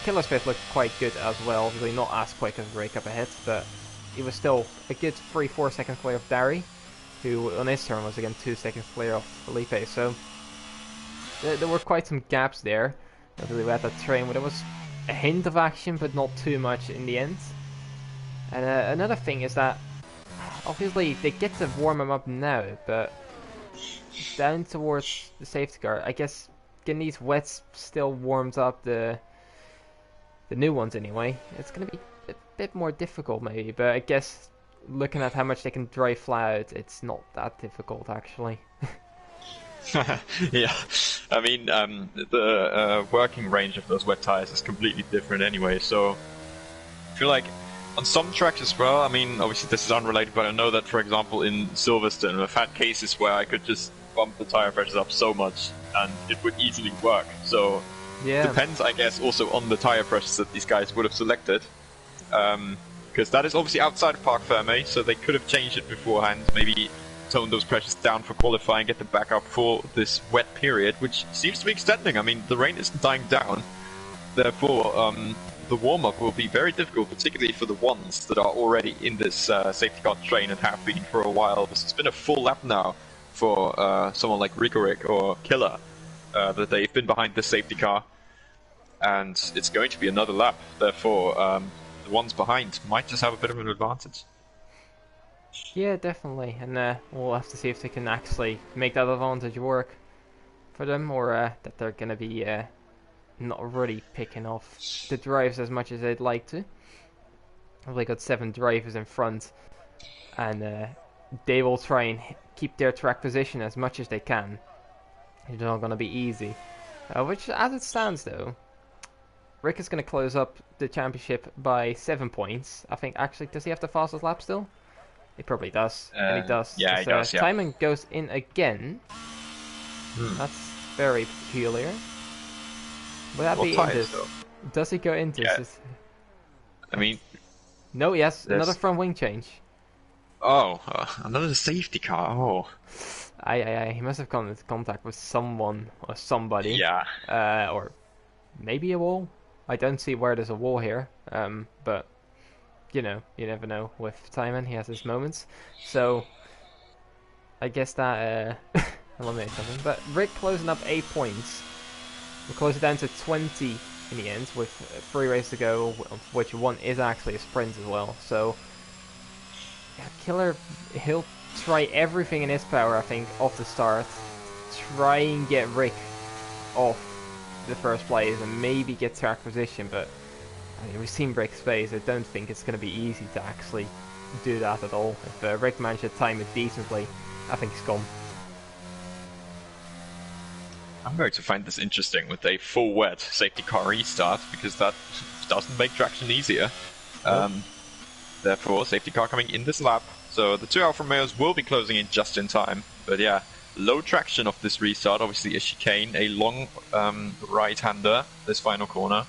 Killer's pace looked quite good as well, obviously not as quick as Rick up ahead, but he was still a good 3-4 seconds clear of Dari, who on his turn was again 2 seconds clear of Felipe, so there were quite some gaps there. Obviously we had that train where there was a hint of action, but not too much in the end. And another thing is that, obviously they get to warm him up now, but down towards the safety car, I guess getting these wets still warms up the new ones anyway. It's going to be a bit more difficult maybe, but I guess looking at how much they can dry flat, it's not that difficult actually. Yeah, I mean, the working range of those wet tires is completely different anyway, so I feel like on some tracks as well, I mean, obviously this is unrelated, but I know that, for example, in Silverstone, I've had cases where I could just bump the tire pressures up so much and it would easily work. So yeah, depends, I guess, also on the tire pressures that these guys would have selected. Because that is obviously outside of Parc Fermé, so they could have changed it beforehand, maybe tone those pressures down for qualifying, get them back up for this wet period, which seems to be extending. I mean, the rain isn't dying down, therefore the warm-up will be very difficult, particularly for the ones that are already in this safety car train and have been for a while. It's been a full lap now for someone like Rick or Killer, that they've been behind the safety car, and it's going to be another lap. Therefore, the ones behind might just have a bit of an advantage. Yeah, definitely, and we'll have to see if they can actually make that advantage work for them, or that they're going to be not really picking off the drives as much as they'd like to. They got 7 drivers in front, and they will try and keep their track position as much as they can. It's not going to be easy. Which, as it stands though, Rick is going to close up the championship by 7 points. I think, actually, does he have the fastest lap still? He probably does. And he does. Yeah, he does, yeah. Simon goes in again. That's very peculiar. Would that be in this? Though? Does he go into this? I mean... No, yes, another front wing change. Oh, another safety car, oh. He must have come into contact with someone or somebody. Yeah. Or maybe a wall. I don't see where there's a wall here. But, you know, you never know with Simon. He has his moments. So, I guess that eliminates something. But Rick closing up 8 points. We'll close it down to 20 in the end, with 3 races to go, of which 1 is actually a sprint as well. So, yeah, Killer, he'll try everything in his power, I think, off the start. Try and get Rick off the first place and maybe get track position, but I mean, we've seen Rick's pace. I don't think it's going to be easy to actually do that at all. If Rick managed to time it decently, I think he's gone. I'm going to find this interesting with a full wet safety car restart, because that doesn't make traction easier. Therefore, safety car coming in this lap. So the two Alfa Romeos will be closing in just in time. But yeah, low traction of this restart. Obviously a chicane, a long right-hander, this final corner.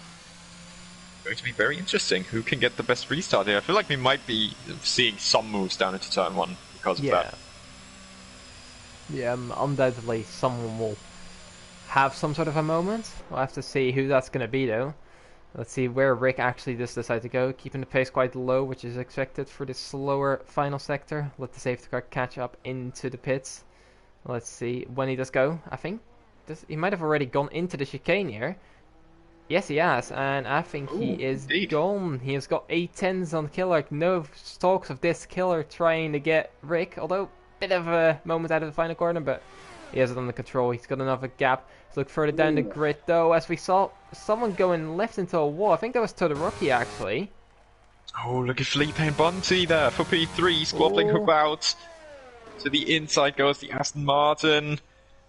Going to be very interesting. Who can get the best restart here? I feel like we might be seeing some moves down into turn 1 because of that. Yeah, undoubtedly someone will have some sort of a moment. We'll have to see who that's going to be though. Let's see where Rick actually does decide to go, keeping the pace quite low, which is expected for this slower final sector. Let the safety car catch up into the pits. Let's see when he does go. I think he might have already gone into the chicane here. Yes, he has, and I think he is gone. He has 8 10s on Killer. No talks of this Killer trying to get Rick, although bit of a moment out of the final corner, but he has it under control. He's got another gap. Let's look further down the grid though, as we saw someone going left into a wall. I think that was Todoroki actually. Oh, look at Felipe and Bonti there for P3, squabbling about. To the inside goes the Aston Martin.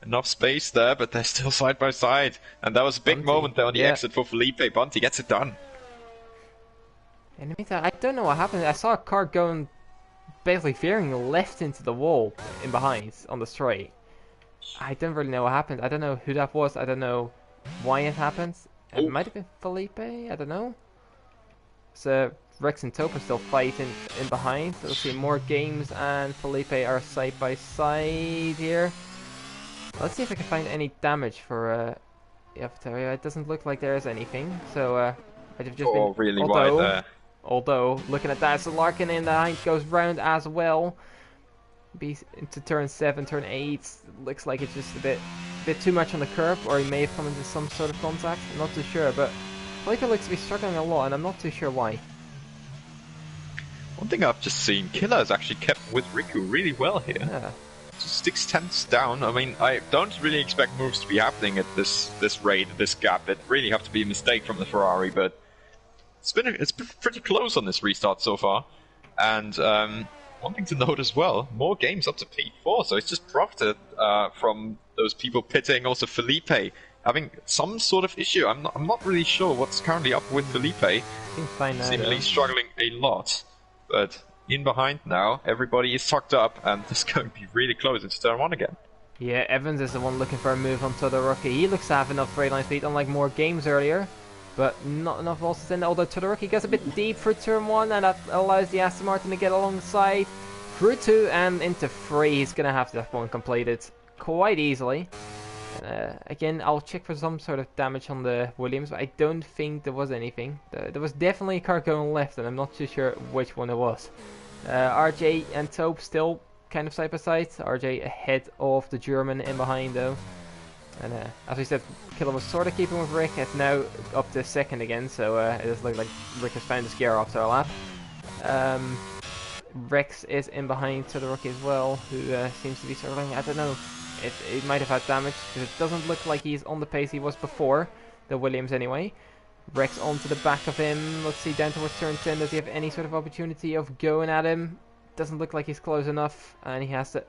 Enough space there, but they're still side by side. And that was a big moment there on the exit for Felipe. Bonti gets it done. In the meantime, I don't know what happened. I saw a car going basically veering left into the wall in behind on the straight. I don't really know what happened. I don't know who that was. I don't know why it happened. It might have been Felipe. I don't know. So Rex and Taupe are still fighting in behind. So we'll see more games, and Felipe are side by side here. Let's see if I can find any damage for Yaftaria. It doesn't look like there is anything. So I've just been really wide there. Although, looking at that, so Larkin in behind goes round as well. Be into turn 7, turn 8. Looks like it's just a bit too much on the curb, or he may have come into some sort of contact. I'm not too sure, but Felipe looks to be struggling a lot, and I'm not too sure why. One thing I've just seen, Killer has actually kept with Riku really well here. Yeah. Just 6 tenths down. I mean, I don't really expect moves to be happening at this rate, this gap. It really have to be a mistake from the Ferrari, but it's been pretty close on this restart so far. And one thing to note as well, more games up to P4, so it's just profited from those people pitting. Also Felipe having some sort of issue. I'm not really sure what's currently up with Felipe. Seemingly struggling a lot, but in behind now, everybody is tucked up, and it's going to be really close into turn 1 again. Yeah, Evans is the one looking for a move on Todoroki. He looks to have enough straight line speed, unlike more games earlier, but not enough also in. Although Todoroki gets a bit deep for turn 1, and that allows the Aston Martin to get alongside through 2 and into 3. He's going to have that one completed quite easily. Again, I'll check for some sort of damage on the Williams, but I don't think there was anything. There was definitely a car going left, and I'm not too sure which one it was. RJ and Taupe still kind of side by side. RJ ahead of the German in behind though. And as we said, Killer was sort of keeping with Rick. It's now up to second again, so it does look like Rick has found his gear after a lap. Rex is in behind Todoroki as well, who seems to be struggling. I don't know. It might have had damage, because it doesn't look like he's on the pace he was before, the Williams anyway. Rex onto the back of him. Let's see, down towards turn 10. Does he have any sort of opportunity of going at him? Doesn't look like he's close enough, and he has to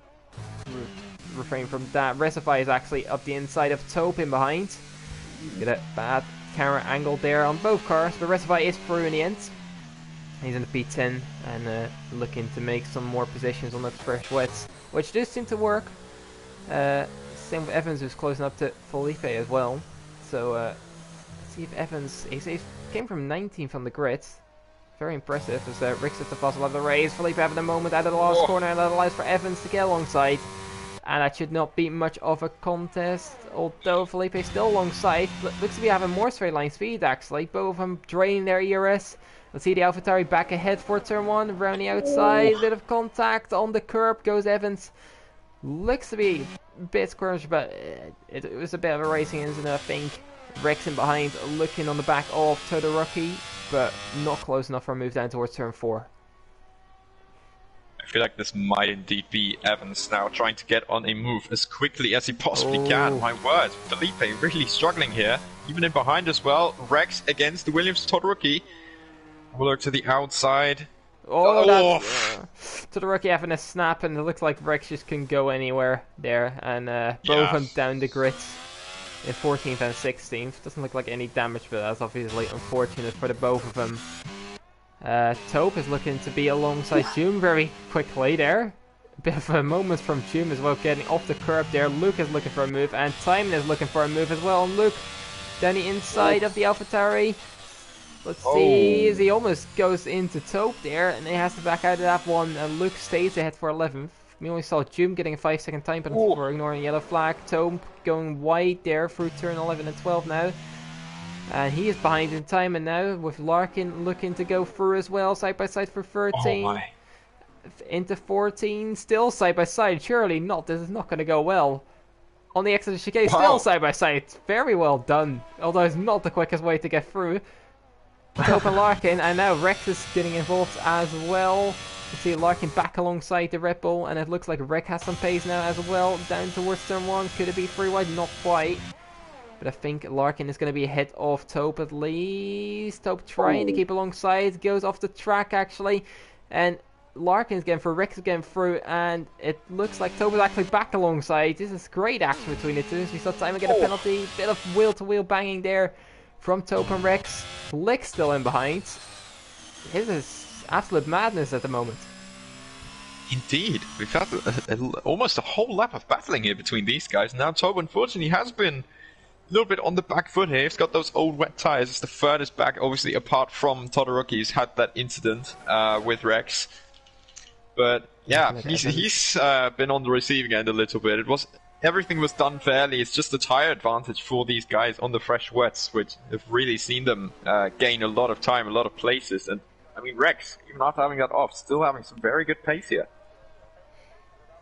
refrain from that. Recify is actually up the inside of Taupe in behind. Get a bad camera angle there on both cars, but Recify is through in the end. He's in the P10 and looking to make some more positions on the fresh wets, which does seem to work. Same with Evans, who's closing up to Felipe as well. So let's see if Evans, he came from 19th on the grid. Very impressive as Rick sets the fossil of the race. Felipe having a moment out of the last corner, and that allows for Evans to get alongside. And that should not be much of a contest, although Felipe is still alongside. Looks to be having more straight line speed actually. Both of them draining their ERS. Let's see the AlphaTauri back ahead for turn 1, around the outside. Bit of contact on the curb goes Evans. Looks to be a bit squirmish, but it was a bit of a racing incident, I think. Rex in behind, looking on the back of Todoroki, but not close enough for a move down towards turn 4. I feel like this might indeed be Evans now trying to get on a move as quickly as he possibly can. My word, Felipe really struggling here, even in behind as well. Rex against the Williams Todoroki. Willer to the outside. Todoroki having a snap, and it looks like Rex just can go anywhere there, and both of them down the grid in 14th and 16th. Doesn't look like any damage, but that's obviously unfortunate for the both of them. Taupe is looking to be alongside June very quickly there. A bit of a moment from June as well, getting off the curb there. Luke is looking for a move, and Timon is looking for a move as well. And Luke down the inside of the AlphaTauri. Let's see, as he almost goes into Taupe there, and he has to back out of that one. And Luke stays ahead for 11th. We only saw June getting a 5-second time penalty for ignoring a yellow flag. Taupe going wide there through turn 11 and 12 now. And he is behind in Timon now, with Larkin looking to go through as well, side by side for 13. Into 14, still side by side. Surely not, this is not going to go well. On the exit of chicane, still side by side. Very well done, although it's not the quickest way to get through. Taupe and Larkin, and now Rex is getting involved as well. You see Larkin back alongside the Red Bull, and it looks like Rex has some pace now as well. Down towards turn 1, could it be 3 wide? Not quite. But I think Larkin is going to be ahead of Taupe at least. Taupe trying to keep alongside, goes off the track actually. And Larkin's getting through, Rex is getting through, and it looks like Taupe is actually back alongside. This is great action between the two. We saw Timon get a penalty, bit of wheel-to-wheel banging there from Taupe and Rex. Flick still in behind. This is absolute madness at the moment. Indeed, we've had almost a whole lap of battling here between these guys. Now Taupe unfortunately has been a little bit on the back foot here. He's got those old wet tires. It's the furthest back, obviously, apart from Todoroki, who's had that incident with Rex. But yeah, he's been on the receiving end a little bit. Everything was done fairly. It's just the tire advantage for these guys on the fresh wets, which have really seen them gain a lot of time, a lot of places. And I mean, Rex, even after having that off, still having some very good pace here.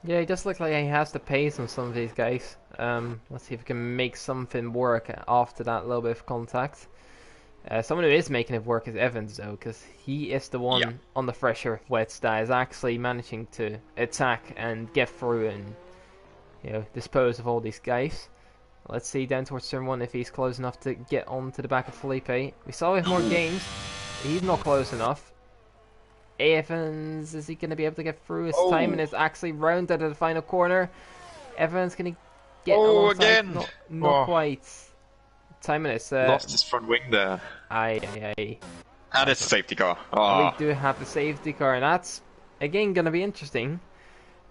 Yeah, he does look like he has the pace on some of these guys. Let's see if we can make something work after that little bit of contact. Someone who is making it work is Evans, though, because he is the one on the fresher wets that is actually managing to attack and get through and, you know, dispose of all these guys. Let's see down towards turn 1 if he's close enough to get onto the back of Felipe. We saw with more games, he's not close enough. Evans, is he going to be able to get through? His timing is actually rounded at the final corner. Evans going to get alongside. Again! Not quite. Timing is... lost his front wing there. Aye. And it's a safety car. We do have the safety car, and that's, again, going to be interesting.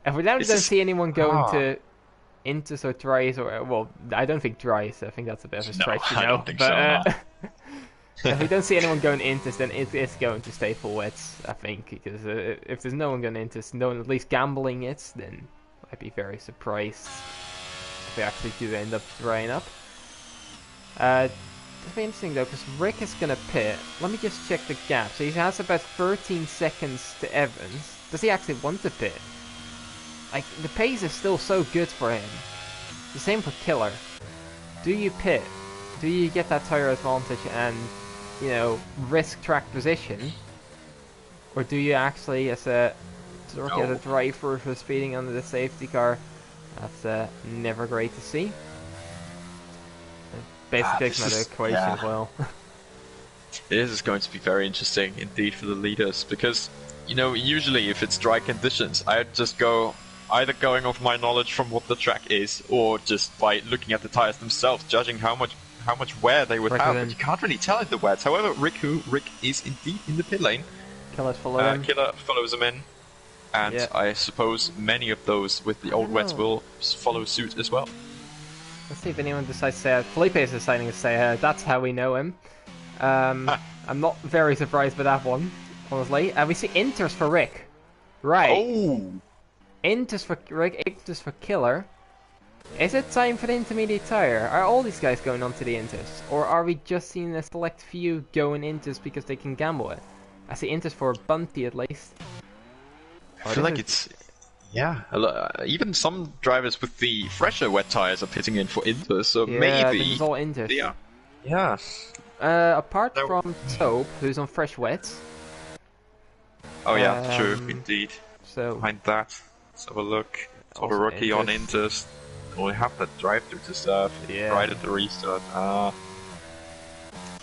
If we don't see anyone going to Intus or Dries, or... Well, I don't think Dries. I think that's a bit of a stretch, I don't think so. If we don't see anyone going Intus, then it's going to stay for wets, I think, because if there's no one going Intus, no one at least gambling it, then I'd be very surprised if we actually do end up drying up. It'll be interesting though, because Rick is going to pit. Let me just check the gap. So he has about 13 seconds to Evans. Does he actually want to pit? Like, the pace is still so good for him. The same for Killer. Do you pit? Do you get that tire advantage and, you know, risk track position? Or do you actually, as a driver who's speeding under the safety car? That's never great to see. Basically takes another equation as well. This is going to be very interesting indeed for the leaders, because, you know, usually if it's dry conditions, I'd just go either going off my knowledge from what the track is, or just by looking at the tires themselves, judging how much wear they would have. But you can't really tell in the wets. However, Rick is indeed in the pit lane. Killer follows him in, and I suppose many of those with the old wets will follow suit as well. Let's see if anyone decides to say Felipe is deciding to say that's how we know him. I'm not very surprised by that one, honestly. We see Inters for Rick. Right. Oh! Inters for Rick, Inters for Killer. Is it time for the intermediate tire? Are all these guys going onto the Inters? Or are we just seeing a select few going Inters because they can gamble it? I see Inters for Bunty at least. I feel like it's... Yeah, even some drivers with the fresher wet tires are pitting in for Inters, so maybe... this is all Inters. Yeah. Apart from Taupe, who's on fresh wets. Oh yeah, true, indeed. So behind that, let's have a look. Todoroki on Inters. We have that drive-through to serve right at the restart.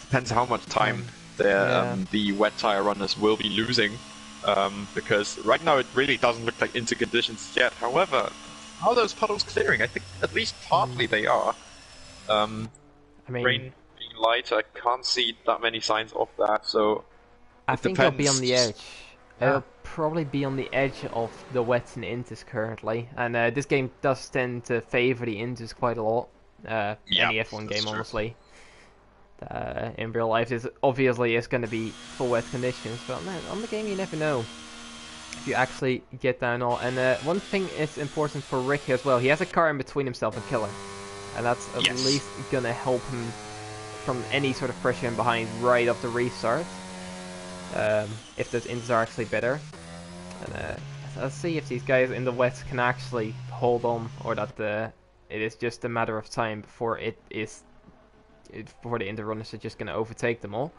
Depends how much time the wet tire runners will be losing. Because right now it really doesn't look like into conditions yet. However, how are those puddles clearing? I think at least partly they are. I mean, rain being light, I can't see that many signs of that, so I It think it'll be depends. on the edge. Yeah. It'll probably be on the edge of the wets and intes currently, and this game does tend to favor the intes quite a lot. Yeah, Any F1 that's game, true. honestly. In real life, is obviously it's going to be full wet conditions, but on the game you never know if you actually get down all. And one thing is important for Rick as well. He has a car in between himself and Killer, and that's at Yes. least going to help him from any sort of pressure in behind right up the restart. If those ints are actually better. And let's see if these guys in the west can actually hold on, or that it is just a matter of time before before the inter runners are just going to overtake them all.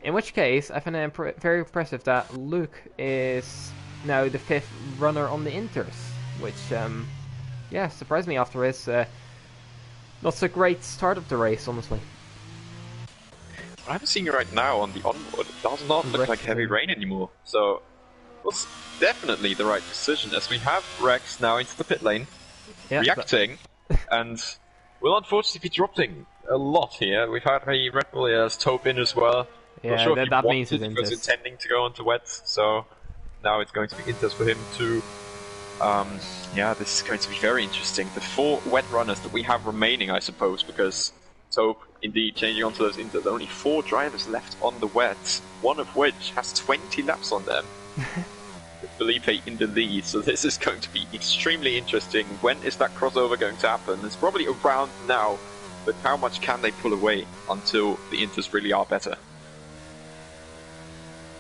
In which case, I find it very impressive that Luke is now the 5th runner on the inters, which yeah, surprised me after his not so great start of the race, honestly. I'm seeing right now on the onboard, it does not look Rex like heavy rain anymore. So it was definitely the right decision, as we have Rex now into the pit lane, Yeah, reacting, and will unfortunately be dropping a lot here. We've had a Red Bull as Tope in as well. yeah, Not sure if that he means wanted, it's he was Inters. intending to go onto wets, so now it's going to be Inters for him too. Yeah, this is going to be very interesting. The 4 wet runners that we have remaining, I suppose, because Tope indeed changing onto those Inters. Only 4 drivers left on the wets, one of which has 20 laps on them. With Felipe in the lead, so this is going to be extremely interesting. When is that crossover going to happen? It's probably around now, but how much can they pull away until the Inters really are better?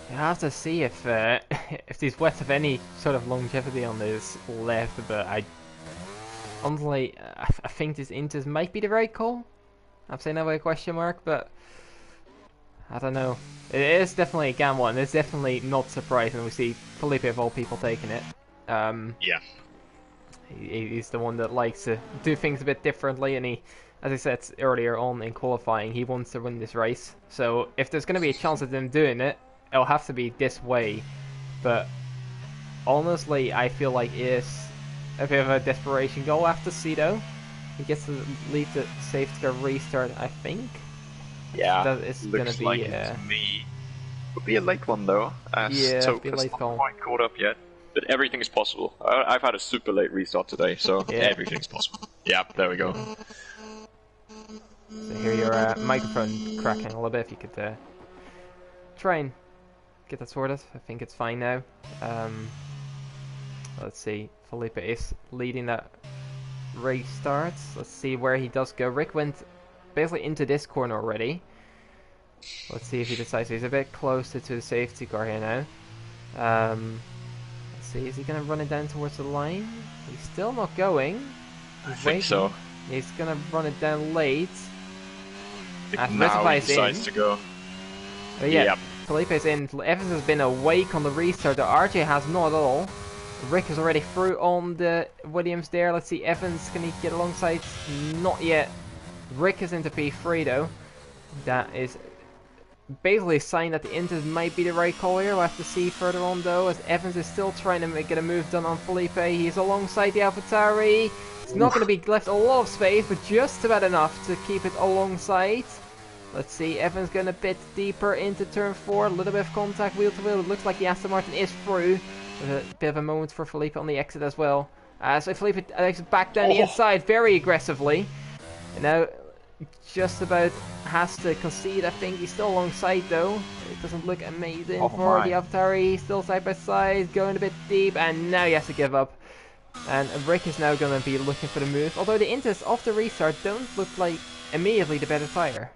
You have to see if if these wets have any sort of longevity on this left, but I honestly I think these inters might be the right call. I'm saying that with a question mark, but I don't know. It is definitely a gamble, and it's definitely not surprising we see Felipe of all people taking it. Yeah. He's the one that likes to do things a bit differently, and he, as I said earlier on in qualifying, he wants to win this race. So if there's going to be a chance of them doing it, it'll have to be this way. But honestly, I feel like it's a bit of a desperation goal after Cedo. He gets to lead the safety car restart, I think. Yeah, That is going looks to be like it to me. Would be a late one though, as Yeah, Tope be a has late not call. quite caught up yet. But everything is possible. I've had a super late restart today, so Yeah. everything's possible. Yeah, there we go. So hear your microphone cracking a little bit. If you could try and get that sorted. I think it's fine now. Let's see. Felipe is leading that restart. Let's see where he does go. Rick went basically into this corner already. Let's see if he decides. He's a bit closer to the safety car here now. Let's see. Is he going to run it down towards the line? He's still not going. I He's think waiting. so. He's going to run it down late. As Now he Reservoir's decides in. to go. But yeah, Yep. Felipe's in. Evans has been awake on the restart. The RJ has not at all. Rick is already through on the Williams there. Let's see, Evans, can he get alongside? Not yet. Rick is into P3 though. That is basically a sign that the Inters might be the right call here. We'll have to see further on though, as Evans is still trying to get a move done on Felipe. He's alongside the AlphaTauri. It's not going to be left a lot of space, but just about enough to keep it alongside. Let's see, Evans going a bit deeper into turn 4. A little bit of contact wheel to wheel. It looks like the Aston Martin is through. With a bit of a moment for Felipe on the exit as well. So Felipe exits back down the inside very aggressively. And now just about has to concede. I think he's still alongside though. It doesn't look amazing for the AlphaTauri. Still side by side, going a bit deep, and now he has to give up. And Rick is now going to be looking for the move. Although the Inters off the restart don't look like immediately the better tire.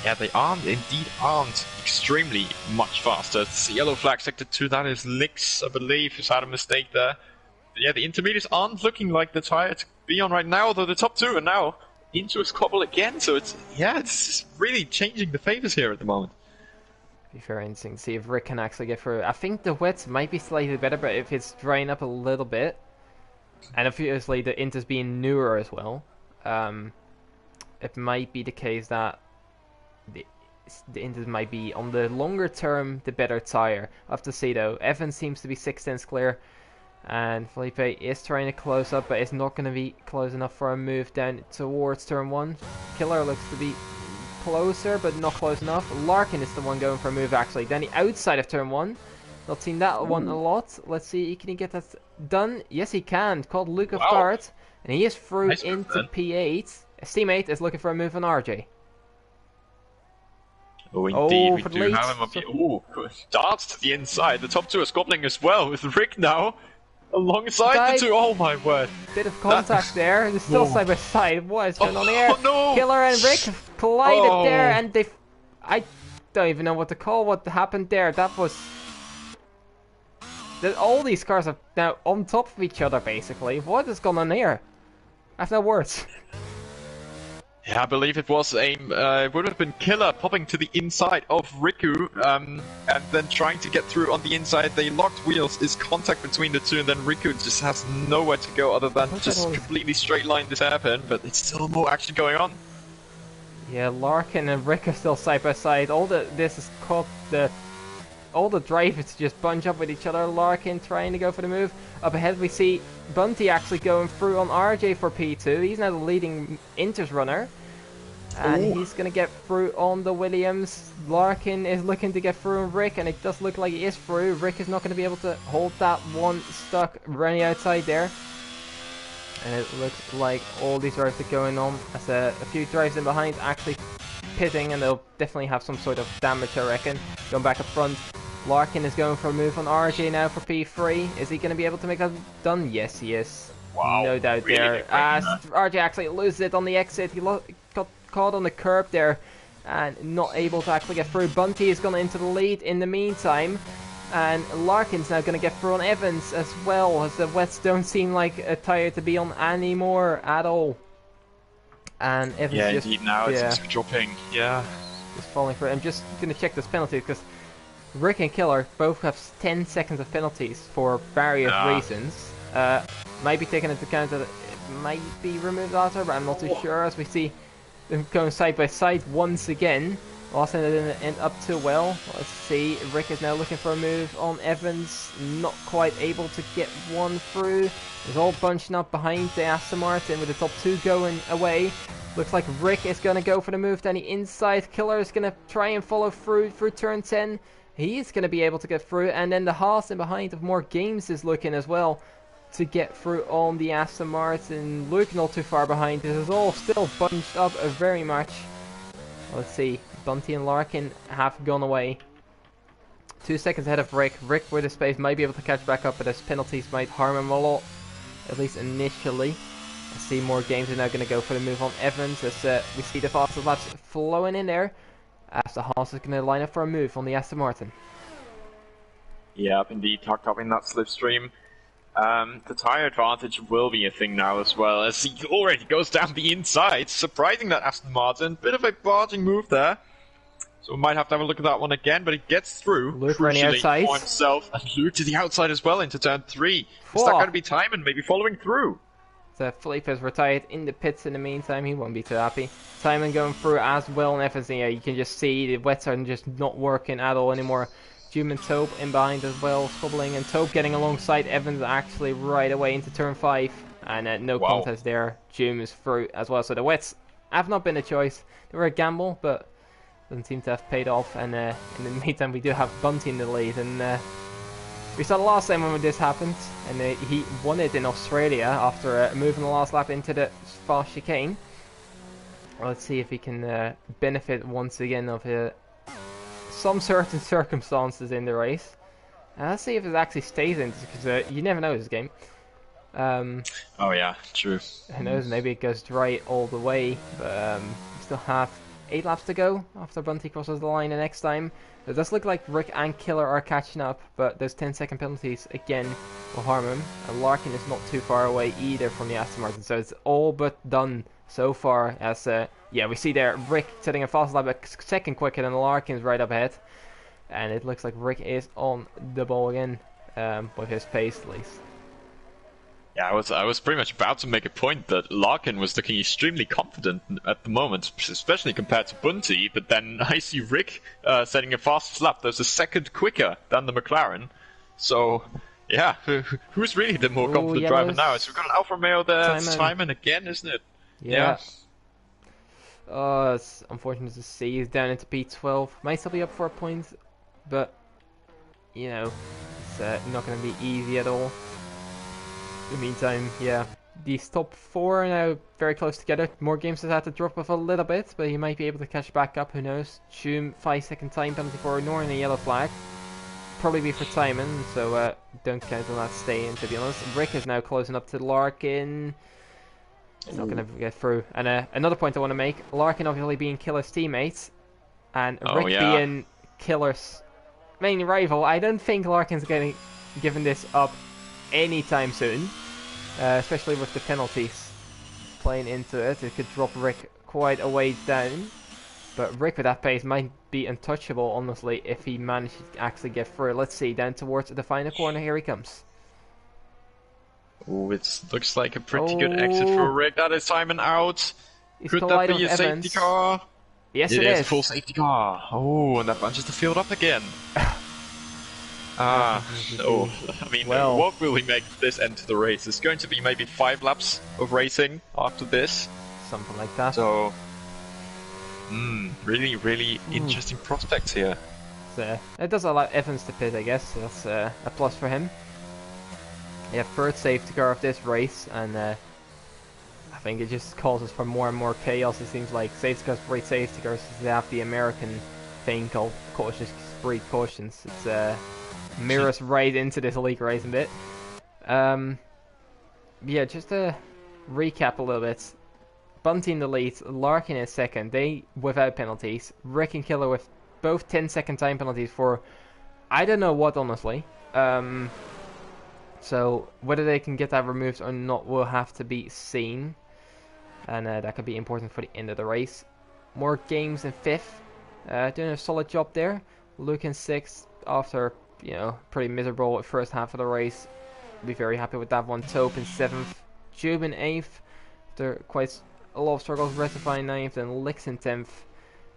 Yeah, they indeed aren't extremely much faster. It's yellow flag sector 2, that is Lix, I believe, who's had a mistake there. But yeah, the intermediates aren't looking like the tire to be on right now, though the top 2 are now into a squabble again, so it's just really changing the favors here at the moment. Be very interesting to see if Rick can actually get through. I think the wets might be slightly better, but if it's drying up a little bit, and obviously the Inters being newer as well, it might be the case that the Inters might be on the longer term the better tire. I'll have to see though. Evans seems to be 6 tenths clear, and Felipe is trying to close up, but it's not going to be close enough for a move down towards turn 1. Killer looks to be closer, but not close enough. Larkin is the one going for a move, actually. Then the outside of turn 1. Not seen that one a lot. Let's see, can he get that done? Yes, he can. Called Luke of Guard. And he is through into P8. His teammate is looking for a move on RJ. Oh, indeed, we do have him up here. Oh, darts to the inside. The top two are squabbling as well, with Rick now alongside the two. Oh my word. Bit of contact there. They're still side by side. What is going on here? No. Killer and Rick have collided there, and they... I don't even know what to call what happened there. That was... All these cars are now on top of each other, basically. What is going on here? I have no words. Yeah, I believe it was a it would have been Killer popping to the inside of Riku, and then trying to get through on the inside. They locked wheels. There's contact between the two, and then Riku just has nowhere to go other than just completely straight line this hairpin. But it's still more action going on. Yeah, Larkin and Rick are still side by side. All the drivers just bunch up with each other. Larkin trying to go for the move. Up ahead we see Bunty actually going through on RJ for P2. He's now the leading Inters runner. And he's going to get through on the Williams. Larkin is looking to get through on Rick, and it does look like he is through. Rick is not going to be able to hold that one stuck running outside there. And it looks like all these drives are going on. As a few drives in behind actually pitting, and they'll definitely have some sort of damage, I reckon. Going back up front. Larkin is going for a move on RJ now for P3. Is he going to be able to make that done? Yes, he is. Wow. No doubt there. As RJ actually loses it on the exit. He got caught on the curb there and not able to actually get through. Bunty is going into the lead in the meantime. And Larkin's now going to get through on Evans as well, as the wets don't seem like a tire to be on anymore at all. And Evans indeed, now it's dropping. Yeah. Just falling through. I'm just going to check this penalty because Rick and Killer both have 10 seconds of penalties for various reasons. Might be taken into account that it might be removed after, but I'm not too sure, as we see them going side by side once again. Last time they didn't end up too well. Let's see, Rick is now looking for a move on Evans, not quite able to get one through. It's all bunching up behind the Aston Martin with the top two going away. Looks like Rick is going to go for the move down the inside. Killer is going to try and follow through turn 10. He is going to be able to get through, and then the Haas in behind of More Games is looking as well to get through on the Aston Martin. Luke not too far behind. This is all still bunched up very much. Let's see. Bunty and Larkin have gone away. 2 seconds ahead of Rick. Rick with his space might be able to catch back up, but his penalties might harm him a lot, at least initially. I see More Games are now going to go for the move on Evans, as we see the fastest laps flowing in there. As the Haas is going to line up for a move on the Aston Martin. Yep, indeed, tucked up in that slipstream. The tyre advantage will be a thing now as well, as he already goes down the inside, surprising that Aston Martin. Bit of a barging move there. So we might have to have a look at that one again, but he gets through. Luke on the outside. For himself, and Luke to the outside as well into turn 3. Is that going to be Timon maybe following through? So Philippe has retired in the pits in the meantime. He won't be too happy. Timon going through as well, and Evans, yeah, you can just see the wets are just not working at all anymore. Jume and Tope in behind as well, squabbling, and Tope getting alongside Evans actually right away into turn 5. And no contest there. Jume is through as well. So the wets have not been a choice. They were a gamble, but doesn't seem to have paid off. And in the meantime, we do have Bunty in the lead. And we saw the last time when this happened, and he won it in Australia after moving the last lap into the fast chicane. Let's see if he can benefit once again of some certain circumstances in the race. Let's see if it actually stays in, because you never know this game. Oh yeah, true. Who knows, maybe it goes dry all the way, but we still have 8 laps to go after Bunty crosses the line the next time. It does look like Rick and Killer are catching up, but those 10-second penalties again will harm him. And Larkin is not too far away either from the Aston Martin, so it's all but done so far. As yeah, we see there Rick setting a fast lap, a second quicker than Larkin's right up ahead, and it looks like Rick is on the ball again with his pace at least. Yeah, I was pretty much about to make a point that Larkin was looking extremely confident at the moment, especially compared to Bunty, but then I see Rick setting a fast lap. There's a second quicker than the McLaren. So, yeah, who's really the more confident driver now? So we've got an Alfa Romeo there. It's Timon again, isn't it? Yeah. Oh, it's unfortunate to see. He's down into P12. Might still be up for a point, but you know, it's not going to be easy at all. In the meantime, yeah, these top four are now very close together. More games has had to drop off a little bit, but he might be able to catch back up. Who knows? Chum, 5-second time penalty for Nor and a yellow flag. Probably be for Timon, so don't count on that staying, to be honest. Rick is now closing up to Larkin. It's not going to get through. And another point I want to make, Larkin obviously being Killer's teammates, and Rick being Killer's main rival. I don't think Larkin's getting given this up anytime soon, especially with the penalties playing into it. It could drop Rick quite a way down. But Rick with that pace might be untouchable, honestly, if he manages to actually get through. Let's see, down towards the final corner, here he comes. Oh, it looks like a pretty good exit for Rick. That is Timon out. Could that be a safety car? Yes, it is. Full safety car. Oh, and that bunches the field up again. I mean, what will he make this end to the race? It's going to be maybe 5 laps of racing after this. Something like that. So, really, really interesting prospects here. So, it does allow Evans to pit, I guess. So that's a plus for him. Yeah, third safety car of this race, and I think it just causes for more and more chaos. It seems like safety cars, great safety cars, they have the American thing called cautious breed cautions. It's mirrors right into this league race a bit. Yeah, just to recap a little bit. Bunty in the lead, Larkin is second. They without penalties. Rick and Killer with both 10-second time penalties for I don't know what, honestly. So whether they can get that removed or not will have to be seen, and that could be important for the end of the race. More games in 5th, doing a solid job there. Luke in 6th after pretty miserable first half of the race. Be very happy with that one. Tope in 7th, Jube in 8th after quite a lot of struggles. Rectify in 9th, and Lix in 10th.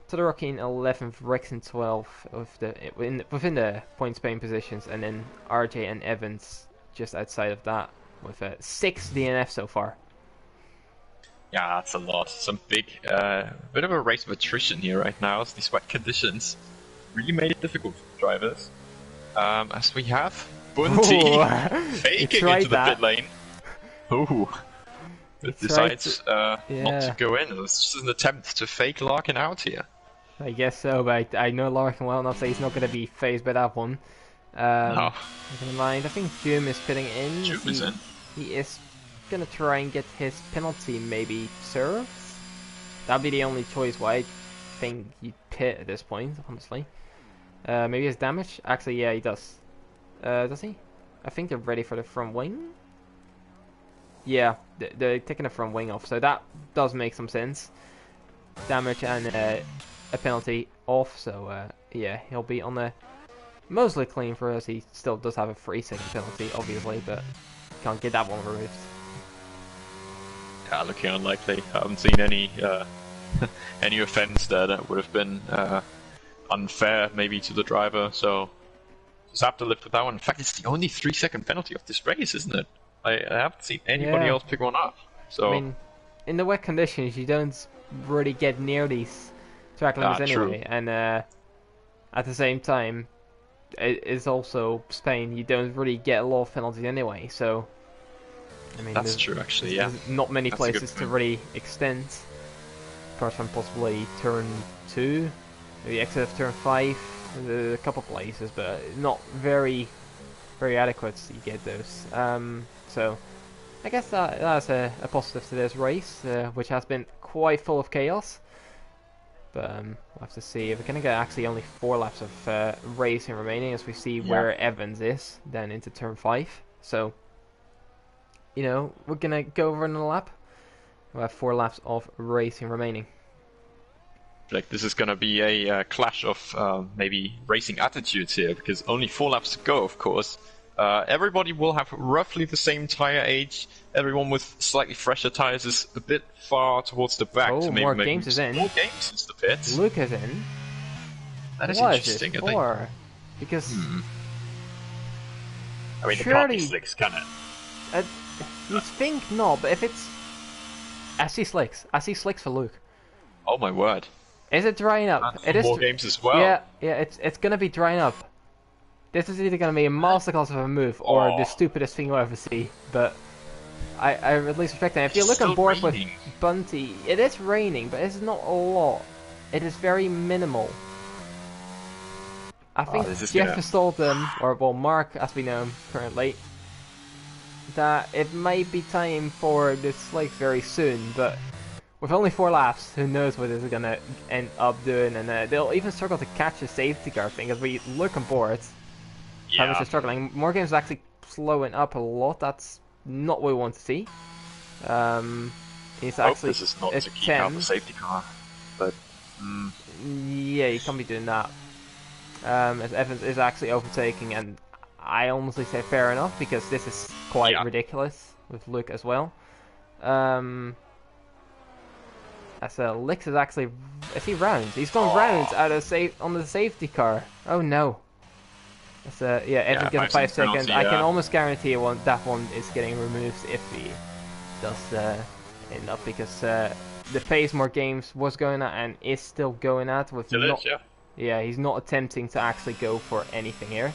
Todoroki in 11th, Rex in 12th within the points paying positions, and then RJ and Evans just outside of that with 6 DNF so far. Yeah, that's a lot. Some big, bit of a race of attrition here right now, as these wet conditions really made it difficult for drivers. As we have Bunty faking into the pit lane. Ooh. It decides not to go in. It's just an attempt to fake Larkin out here. I guess so, but I know Larkin well enough, so he's not going to be phased by that one. No. Never mind. I think Jum is pitting in. Jum is in. He is going to try and get his penalty maybe served. That'd be the only choice why I think he'd pit at this point, honestly. Maybe his damage? Actually, yeah, he does. Does he? I think they're ready for the front wing. Yeah, they're taking the front wing off, so that does make some sense. Damage and a penalty off, so yeah, he'll be on the mostly clean for us. He still does have a 3-second penalty, obviously, but can't get that one removed. Yeah, looking unlikely. I haven't seen any any offense there that would have been unfair, maybe, to the driver, so just have to live with that one. In fact, it's the only 3-second penalty of this race, isn't it? I haven't seen anybody else pick one up. So I mean, in the wet conditions, you don't really get near these track limits anyway, and at the same time, it's also Spain. You don't really get a lot of penalties anyway, so I mean, that's true. Actually, yeah, there's not many places to really extend, apart from possibly turn 2, maybe exit of turn 5. There's a couple places, but not very adequate. You get those. So I guess that's a positive to this race, which has been quite full of chaos. But we'll have to see if we're gonna get actually only 4 laps of racing remaining, as we see where Evans is down into turn 5. So we're gonna go over another lap. We'll have 4 laps of racing remaining. Like, this is gonna be a clash of maybe racing attitudes here, because only 4 laps to go, of course. Everybody will have roughly the same tire age. Everyone with slightly fresher tires is a bit far towards the back. Oh, to maybe more games is in. More games since the pit. Luke is in. That is interesting, I think. Because I mean, it can't be slicks, can it? You'd think not, but if it's... I see slicks for Luke. Oh my word. Is it drying up? And It for is. more games as well. Yeah, yeah. It's gonna be drying up. This is either gonna be a masterclass of a move or the Oh. stupidest thing you'll ever see. But I at least respect that. If you It's look on still board with raining. Bunty, it is raining, but it's not a lot. It is very minimal. I think this is Jeff gonna- has told them, or well, Mark, as we know him currently, that it might be time for this lake very soon, but with only 4 laps, who knows what this is gonna end up doing, and they'll even struggle to catch a safety car thing, as we look on board. How much Yeah. they're struggling. Morgan is actually slowing up a lot, that's not what we want to see. He's Hope actually this is not a to keep out the 10. safety car. But Yeah, you can't be doing that. As Evans is actually overtaking, and I honestly say fair enough, because this is quite ridiculous with Luke as well. As Lix is actually, is he rounds? He's gone rounds out of on the safety car. Oh no. Yeah, Evans gets a 5 second. penalty, I can yeah. almost guarantee that one is getting removed if he does end up, because the pace more games was going at and is still going at with still not. is, yeah. Yeah, he's not attempting to actually go for anything here.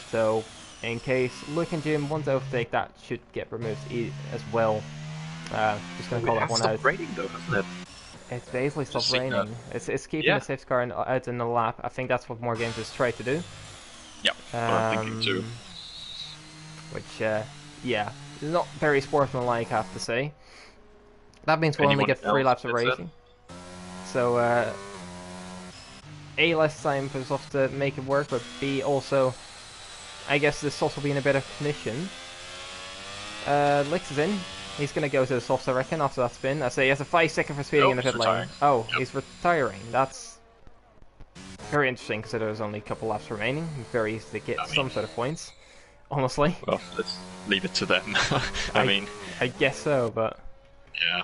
So, in case Luke and Jim want to overtake, that should get removed as well. Just gonna call that one out. It's raining though, hasn't it? It's basically stopped seen that. raining. It's keeping the safety car out in the lap. I think that's what more games is trying to do. Yep, I'm thinking too. Which, yeah, is not very sportsmanlike, I have to say. That means we'll only Anyone get 3 laps of else gets racing. So, A, less time for Soft to make it work, but B, also, I guess the Soft will be in a better condition. Lix is in. He's going to go to the Softs, I reckon, after that spin. I say he has a 5 second for speeding in the he's pit lane. retiring. Oh, Yep. he's retiring. That's very interesting, because there's only a couple laps remaining. Very easy to get some sort of points, honestly. Well, let's leave it to them. I mean, I guess so, but yeah.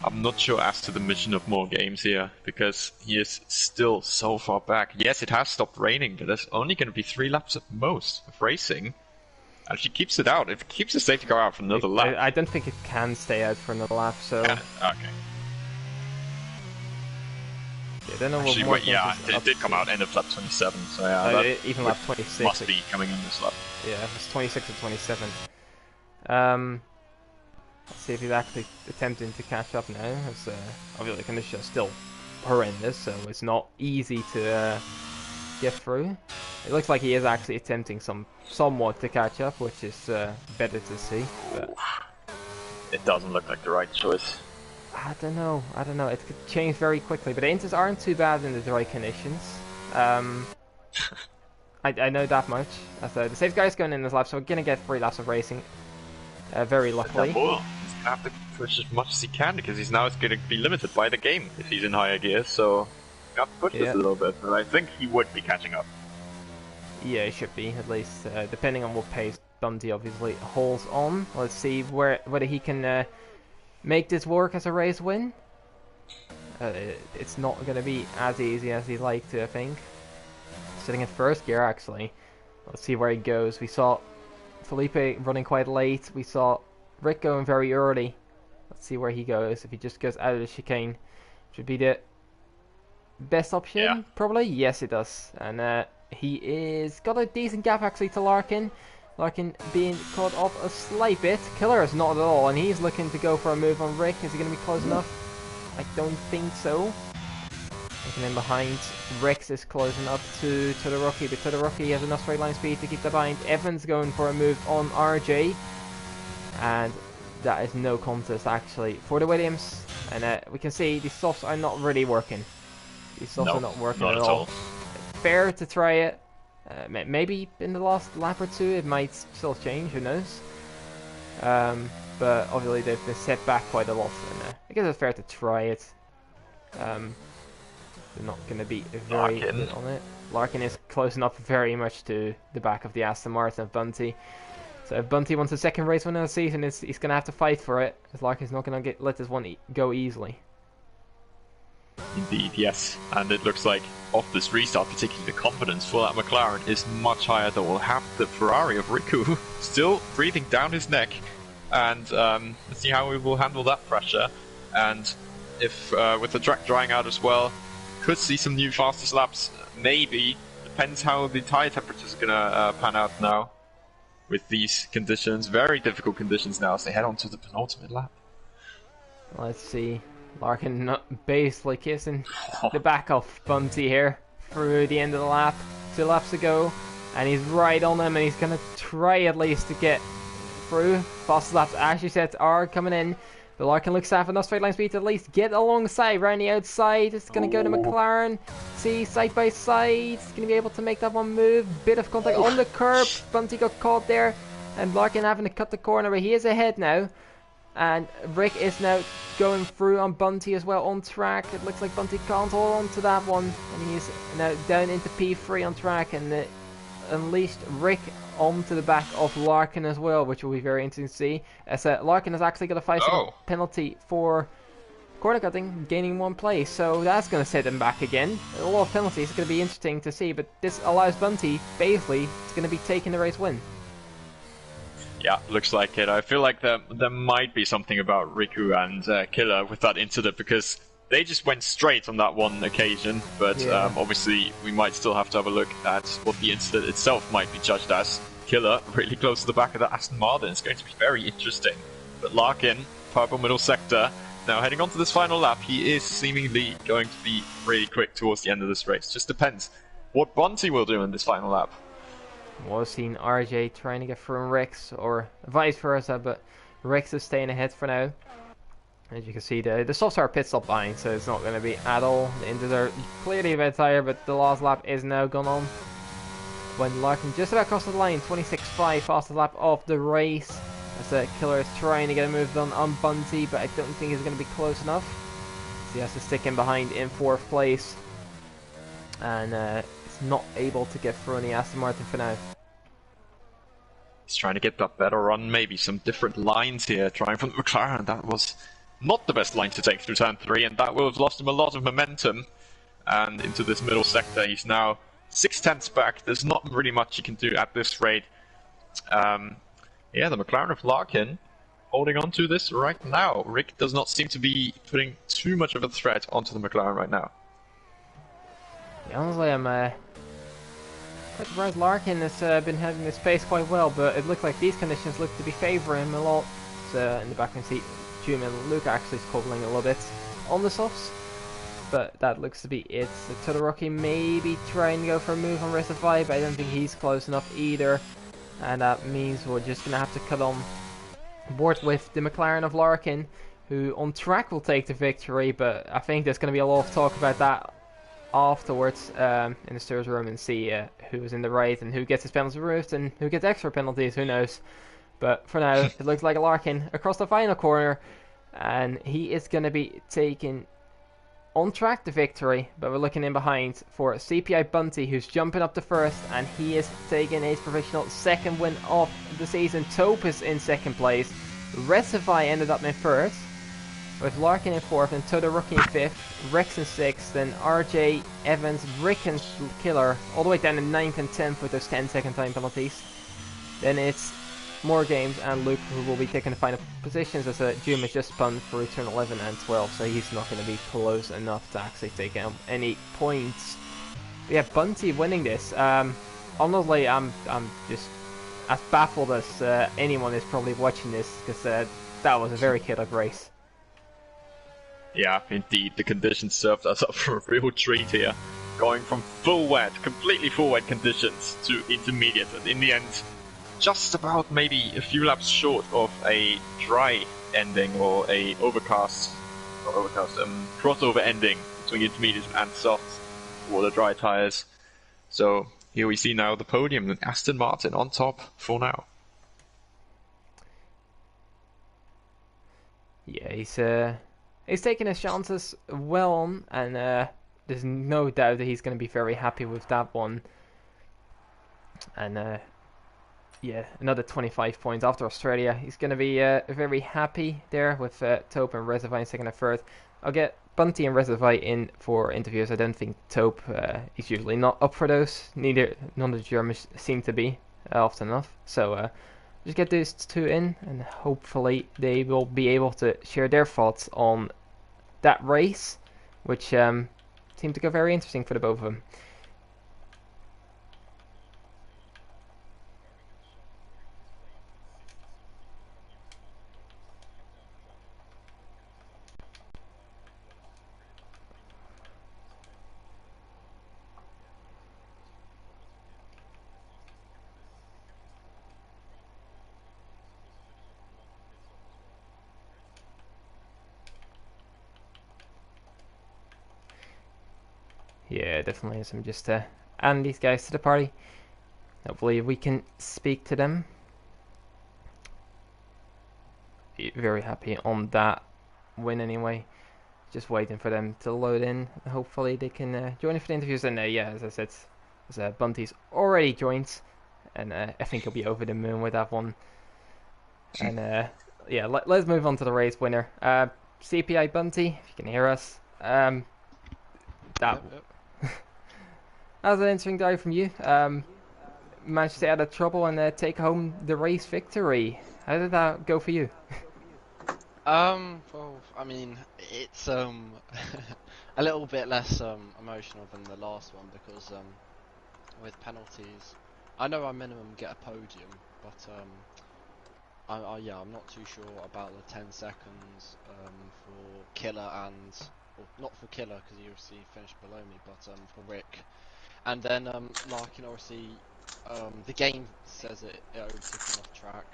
I'm not sure as to the mission of more games here, because he is still so far back. Yes, it has stopped raining, but there's only going to be 3 laps at most of racing. And if he keeps it out, if he keeps the safety car out for another lap... I don't think it can stay out for another lap, so... Okay. I don't know Actually, what more wait, yeah, games is it up did to. come out end of lap 27, so yeah, that even lap 26. must be coming in this lap. Yeah, it's 26 or 27. Let's see if he's actually attempting to catch up now. As obviously the conditions are still horrendous, so it's not easy to get through. It looks like he is actually attempting somewhat to catch up, which is better to see. But It doesn't look like the right choice. I don't know. It could change very quickly, but the Inters aren't too bad in the dry conditions. I know that much. The safe guy's going in this lap, so we're gonna get 3 laps of racing. Very luckily. He's gonna have to push as much as he can, because he's now going to be limited by the game if he's in higher gear, so got to push this a little bit, but I think he would be catching up. Yeah, it should be, at least, depending on what pace Bunty obviously holds on. Let's see whether he can make this work as a race win. It's not going to be as easy as he'd like to, I think. Sitting in first gear, actually. Let's see where he goes. We saw Felipe running quite late. We saw Rick going very early. Let's see where he goes. If he just goes out of the chicane, should be the best option, probably. Yes, it does. And he is got a decent gap actually to Larkin. Larkin being caught off a slight bit. Killer is not at all, and he's looking to go for a move on Rick. Is he going to be close enough? I don't think so. Looking in behind, Rex is closing up to the Rocky, but the Rocky has enough straight line speed to keep that behind. Evans going for a move on RJ, and that is no contest actually for the Williams. And we can see the softs are not really working. These softs are not working at all. Fair to try it. Maybe in the last lap or two it might still change. Who knows? But obviously they've been set back quite a lot, and I guess it's fair to try it. They're not going to be very good on it. Larkin is close enough very much to the back of the Aston Martin of Bunty. So if Bunty wants a second race win of the season, he's going to have to fight for it, as Larkin's not going to let this one go easily. Indeed, yes. And it looks like off this restart, particularly the confidence for that McLaren is much higher than we'll have the Ferrari of Riku still breathing down his neck. and let's see how we will handle that pressure. And if with the track drying out as well, could see some new fastest laps. Maybe depends how the tire temperatures are gonna pan out now. With these conditions, very difficult conditions now as they head on to the penultimate lap. Let's see. Larkin basically kissing the back of Bunty here through the end of the lap. 2 laps to go. And he's right on him, and he's going to try at least to get through. Fastest laps, Ashley sets are coming in. But Larkin looks to have enough straight line speed to at least get alongside. Around the outside, it's going to go to McLaren. See, side by side, it's going to be able to make that one move. Bit of contact on the curb. Bunty got caught there. And Larkin having to cut the corner, but he is ahead now. And Rick is now going through on Bunty as well on track. It looks like Bunty can't hold on to that one. And he's now down into P3 on track. And unleashed Rick onto the back of Larkin as well, which will be very interesting to see. As Larkin has actually got a 5-second penalty for corner cutting, gaining 1 place. So that's going to set him back again. A lot of penalties. It's going to be interesting to see. But this allows Bunty, basically, it's going to be taking the race win. Yeah, looks like it. I feel like there might be something about Riku and Killer with that incident, because they just went straight on that one occasion, but obviously we might still have to have a look at what the incident itself might be judged as. Killer really close to the back of the Aston Martin. It's going to be very interesting. But Larkin, purple middle sector, now heading on to this final lap. He is seemingly going to be really quick towards the end of this race. Just depends what Bunty will do in this final lap. Was seen RJ trying to get through Rex, or vice versa, but Rex is staying ahead for now. As you can see, the softs are pit stop behind, so it's not going to be at all. The Indies are clearly a bit tired, but the last lap is now gone on. When Larkin just about crossed the line, 26.5, fastest lap of the race. As the Killer is trying to get a move done on Bunty, but I don't think he's going to be close enough. So he has to stick in behind in 4th place. And it's not able to get through on the Aston Martin for now. He's trying to get that better run, maybe some different lines here, trying from the McLaren. That was not the best line to take through turn 3, and that will have lost him a lot of momentum. And into this middle sector, he's now 6/10 back. There's not really much he can do at this rate. Yeah, the McLaren of Larkin holding on to this right now. Rick does not seem to be putting too much of a threat onto the McLaren right now. Yeah, honestly, I'm quite surprised. Larkin has been having this pace quite well, but it looks like these conditions look to be favouring him a lot. So in the back end seat, June and Luke actually squabbling a little bit on the softs, but that looks to be it. So Todoroki maybe trying to go for a move on Recify, but I don't think he's close enough either, and that means we're just gonna have to cut on board with the McLaren of Larkin, who on track will take the victory. But I think there's gonna be a lot of talk about that afterwards in the stewards room, and see who's in the right and who gets his penalty removed and who gets extra penalties, who knows. But for now, it looks like a Larkin across the final corner, and he is going to be taking on track the victory. But we're looking in behind for CPI Bunty, who's jumping up to 1st, and he is taking his professional 2nd win of the season. Taupe is in 2nd place. Recify ended up in 3rd, with Larkin in 4th and Todoroki in 5th, Rex in 6th, then RJ, Evans, Rick and Killer all the way down in 9th and 10th with those 10-second time penalties. Then it's More Games and Luke who will be taking the final positions, as June has just spun through turn 11 and 12, so he's not going to be close enough to actually take any points. But yeah, Bunty winning this. Honestly, I'm just as baffled as anyone is probably watching this, because that was a very chaotic race. Yeah, indeed, the conditions served us up for a real treat here. Going from full wet, completely full wet conditions to intermediate, and in the end, just about maybe a few laps short of a dry ending, or a crossover ending between intermediate and soft for the dry tires. So here we see now the podium and Aston Martin on top for now. Yeah, he's taking his chances well on, and there's no doubt that he's going to be very happy with that one. And yeah, another 25 points after Australia. He's going to be very happy there with Taupe and Recify in 2nd and 3rd. I'll get Bunty and Recify in for interviews. I don't think Taupe is usually not up for those. None of the Germans seem to be often enough. So just get these two in, and hopefully they will be able to share their thoughts on that race, which seemed to go very interesting for the both of them. Yeah, definitely. So I'm just adding these guys to the party. Hopefully we can speak to them. Very happy on that win anyway. Just waiting for them to load in. Hopefully they can join for the interviews. And yeah, as I said, Bunty's already joined, and I think he'll be over the moon with that one. And yeah, let's move on to the race winner. CPI Bunty, if you can hear us. That Yep. that was an interesting dive from you. Managed to stay out of trouble and take home the race victory. How did that go for you? Well, I mean, it's a little bit less emotional than the last one because with penalties, I know I minimum get a podium, but yeah, I'm not too sure about the 10 seconds for Killer and, well, not for Killer because he obviously finished below me, but for Rick. And then Larkin obviously, the game says it overtook him off track.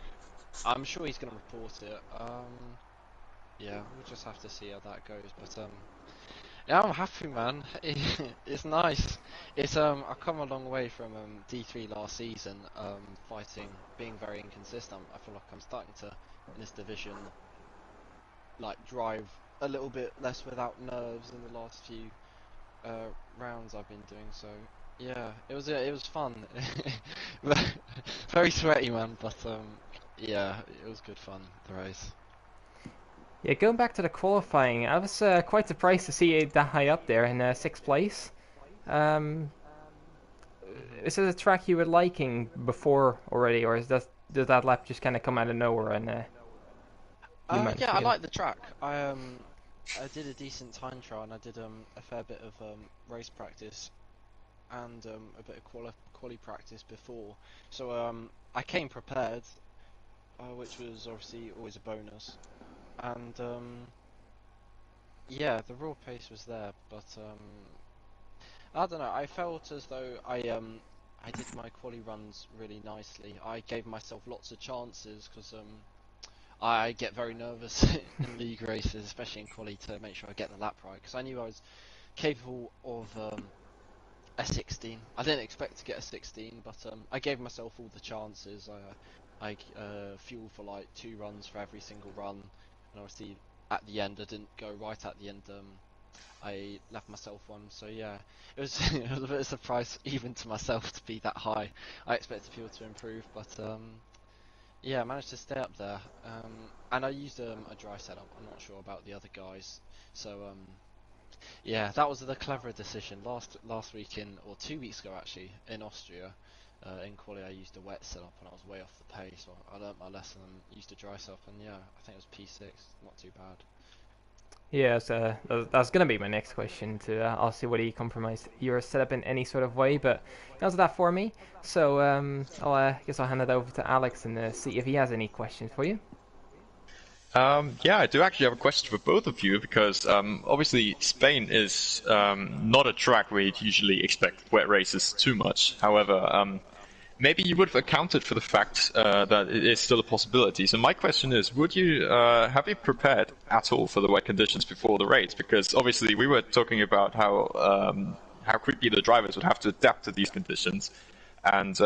I'm sure he's gonna report it. Yeah, we'll just have to see how that goes. But yeah, I'm happy, man. It's nice. It's I've come a long way from D3 last season. Fighting, being very inconsistent. I feel like I'm starting to in this division, like drive a little bit less without nerves in the last few rounds I've been doing. So yeah, it was fun. Very sweaty, man. But yeah, it was good fun. The race. Yeah, going back to the qualifying, I was quite surprised to see it that high up there in 6th place. Um, is it a track you were liking before already, or does that lap just kind of come out of nowhere and you managed Yeah, to I get it? like the track. I did a decent time trial and I did a fair bit of race practice and a bit of quali practice before. So I came prepared, which was obviously always a bonus. And yeah, the raw pace was there, but I don't know. I felt as though I did my quali runs really nicely. I gave myself lots of chances because I get very nervous in league races, especially in quali, to make sure I get the lap right. Because I knew I was capable of a 16. I didn't expect to get a 16, but I gave myself all the chances. I fueled for like 2 runs for every single run, and obviously at the end I didn't go right at the end. I left myself one, so yeah, it was it was a bit of a surprise even to myself to be that high. I expected people to improve, but yeah, I managed to stay up there. And I used a dry setup. I'm not sure about the other guys, so yeah, that was the clever decision. Last week or 2 weeks ago actually in Austria, in quali I used a wet setup and I was way off the pace. So I learnt my lesson and used a dry setup, and yeah, I think it was P6, not too bad. Yeah, so that's gonna be my next question to I'll see whether you compromise your setup in any sort of way, but that's that for me. So I guess I'll hand it over to Alex and see if he has any questions for you. Yeah, I do actually have a question for both of you because obviously Spain is not a track where you'd usually expect wet races too much. However, maybe you would have accounted for the fact that it is still a possibility. So my question is, would you have you prepared at all for the wet conditions before the race? Because obviously we were talking about how quickly the drivers would have to adapt to these conditions, and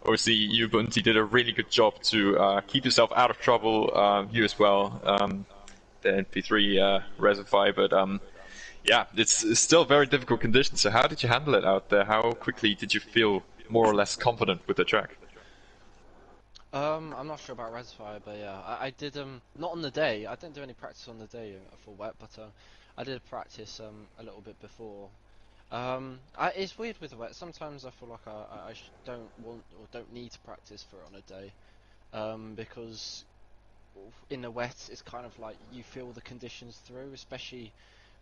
obviously you, Bunty, did a really good job to keep yourself out of trouble. You as well, the NP3 reservoir, but yeah, it's still very difficult conditions. So how did you handle it out there? How quickly did you feel more or less confident with the track? I'm not sure about Resfire, but yeah, I did not on the day. I didn't do any practice on the day for wet, but I did practice a little bit before. It's weird with the wet. Sometimes I feel like don't want or don't need to practice for it on a day. because in the wet it's kind of like you feel the conditions through, especially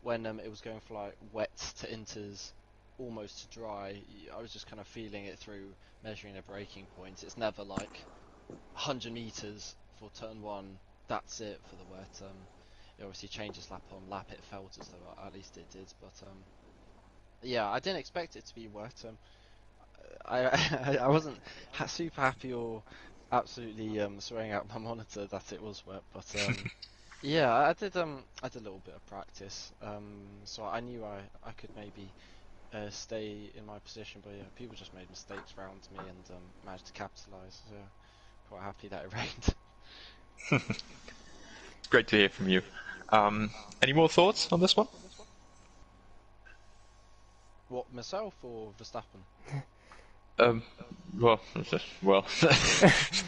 when it was going from like wet to inters almost to dry. I was just kind of feeling it through measuring a braking point. It's never like 100 meters for turn one, that's it for the wet. It obviously changes lap on lap, it felt as though at least it did, but yeah, I didn't expect it to be wet. I wasn't super happy or absolutely swearing out my monitor that it was wet, but yeah, I did a little bit of practice, so I knew I could maybe stay in my position, but yeah, people just made mistakes around me and managed to capitalise. So quite happy that it rained. Great to hear from you. Any more thoughts on this one? What, myself or Verstappen? Well, if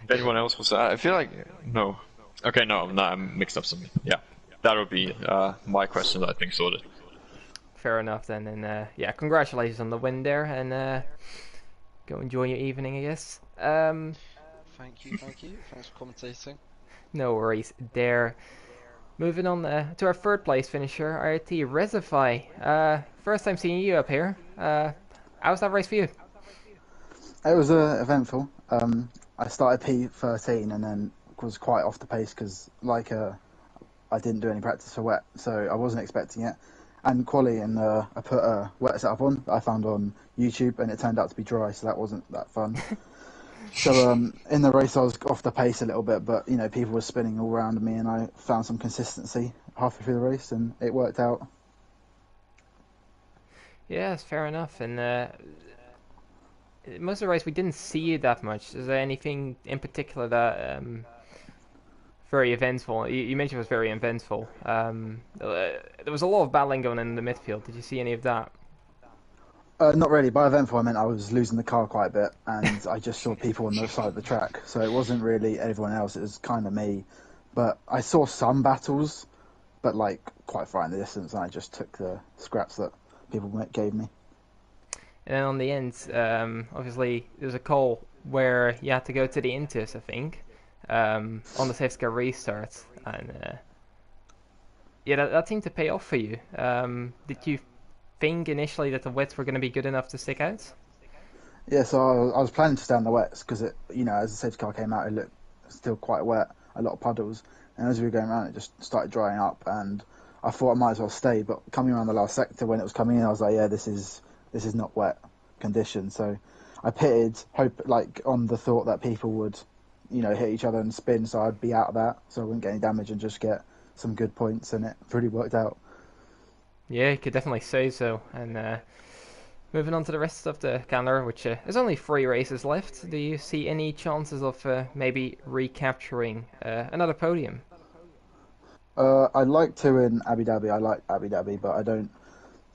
anyone else was, I feel like no. Okay, no, I'm mixed up something. Yeah, that would be my question. I think sorted. Fair enough then, and yeah, congratulations on the win there, and go enjoy your evening, I guess. Thank you. Thanks for commentating. No worries there. Moving on to our third place finisher, RT Resify. First time seeing you up here. How was that race for you? It was eventful. I started P13 and then was quite off the pace because I didn't do any practice for wet, so I wasn't expecting it. And quali, and I put a wet setup on that I found on YouTube, and it turned out to be dry, so that wasn't that fun. So in the race I was off the pace a little bit, but people were spinning all around me, and I found some consistency halfway through the race, and it worked out. Yeah, it's fair enough. And most of the race we didn't see you that much. Is there anything in particular that very eventful? You mentioned it was very eventful. There was a lot of battling going on in the midfield. Did you see any of that? Not really. By eventful, I meant I was losing the car quite a bit, and I just saw people on the side of the track. So it wasn't really everyone else. It was kind of me. But I saw some battles, but quite far in the distance, and I just took the scraps that people gave me. And then on the end, obviously, there was a call where you had to go to the Intus, I think, on the safety car restart. And yeah, that seemed to pay off for you. Did you think initially that the wets were going to be good enough to stick out? Yeah, so I was planning to stay on the wets because as the safety car came out, it looked still quite wet, a lot of puddles. And as we were going around, it just started drying up, and I thought I might as well stay. But coming around the last sector when it was coming in, I was like, yeah, this is not wet conditions. So I pitted, on the thought that people would, hit each other and spin, so I'd be out of that, so I wouldn't get any damage and just get some good points, and it pretty worked out. Yeah, you could definitely say so. And moving on to the rest of the calendar, which there's only 3 races left. Do you see any chances of maybe recapturing another podium? I'd like to in Abu Dhabi. I like Abu Dhabi, but I don't.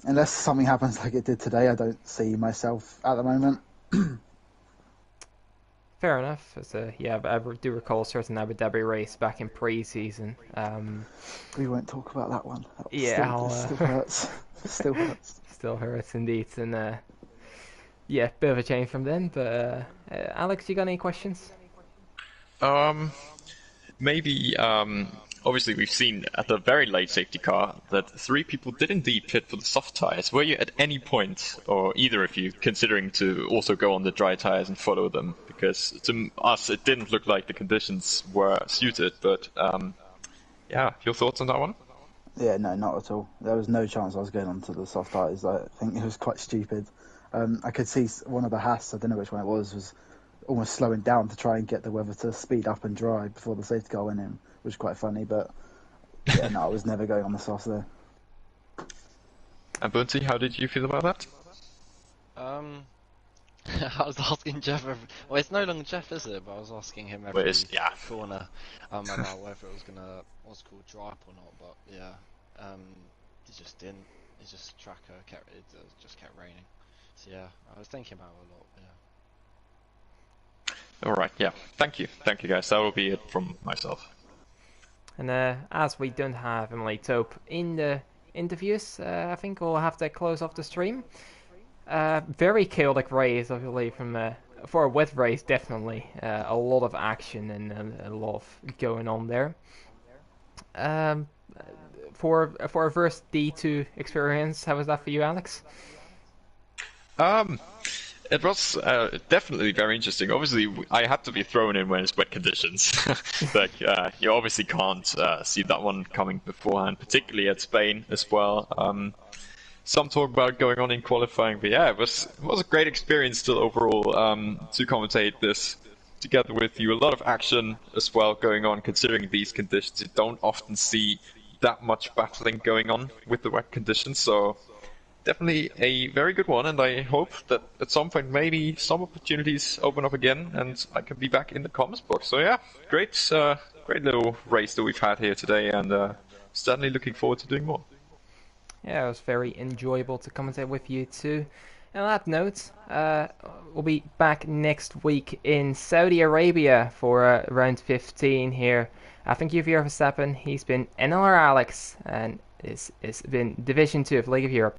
Unless something happens like it did today, I don't see myself at the moment. Fair enough. Yeah, I do recall a certain Abu Dhabi race back in pre-season. We won't talk about that one. Yeah, still hurts. Still hurts. Still hurts indeed. And yeah, bit of a change from then. But Alex, you got any questions? Maybe. Obviously, we've seen at the very late safety car that 3 people did indeed pit for the soft tires. Were you at any point, or either of you, considering to also go on the dry tires and follow them? Because to us, it didn't look like the conditions were suited. But yeah, your thoughts on that one? Yeah, no, not at all. There was no chance I was going onto the soft tires. I think it was quite stupid. I could see one of the Haas, I don't know which one it was almost slowing down to try and get the weather to speed up and dry before the safety car went in, which was quite funny. But yeah, no, I was never going on the softs there. And Bunty, how did you feel about that? I was asking Jeff. Well, it's no longer Jeff, is it? But I was asking him every corner about whether it was gonna dry up or not. But yeah, it just didn't. It just just kept raining. So yeah, I was thinking about it a lot. Yeah. All right. Yeah. Thank you, guys. That will be it from myself. And as we don't have Emily Taupe in the interviews, I think we'll have to close off the stream. Very chaotic race, obviously, from for a wet race, definitely a lot of action and a lot of going on there. Um, for a first D2 experience, how was that for you, Alex? Um, it was definitely very interesting. Obviously, I had to be thrown in when it's wet conditions. Like, you obviously can't see that one coming beforehand, particularly at Spain as well. Some talk about going on in qualifying, but yeah, it was a great experience still overall to commentate this together with you. A lot of action as well going on, considering these conditions. You don't often see that much battling going on with the wet conditions, so definitely a very good one, and I hope that at some point maybe some opportunities open up again and I can be back in the comments box. So yeah, great little race that we've had here today, and certainly looking forward to doing more. Yeah, it was very enjoyable to commentate with you too. And on that note, we'll be back next week in Saudi Arabia for round 15 here. Thank you for your Verstappen. He's been NLR Alex, and it's been Division 2 of League of Europe.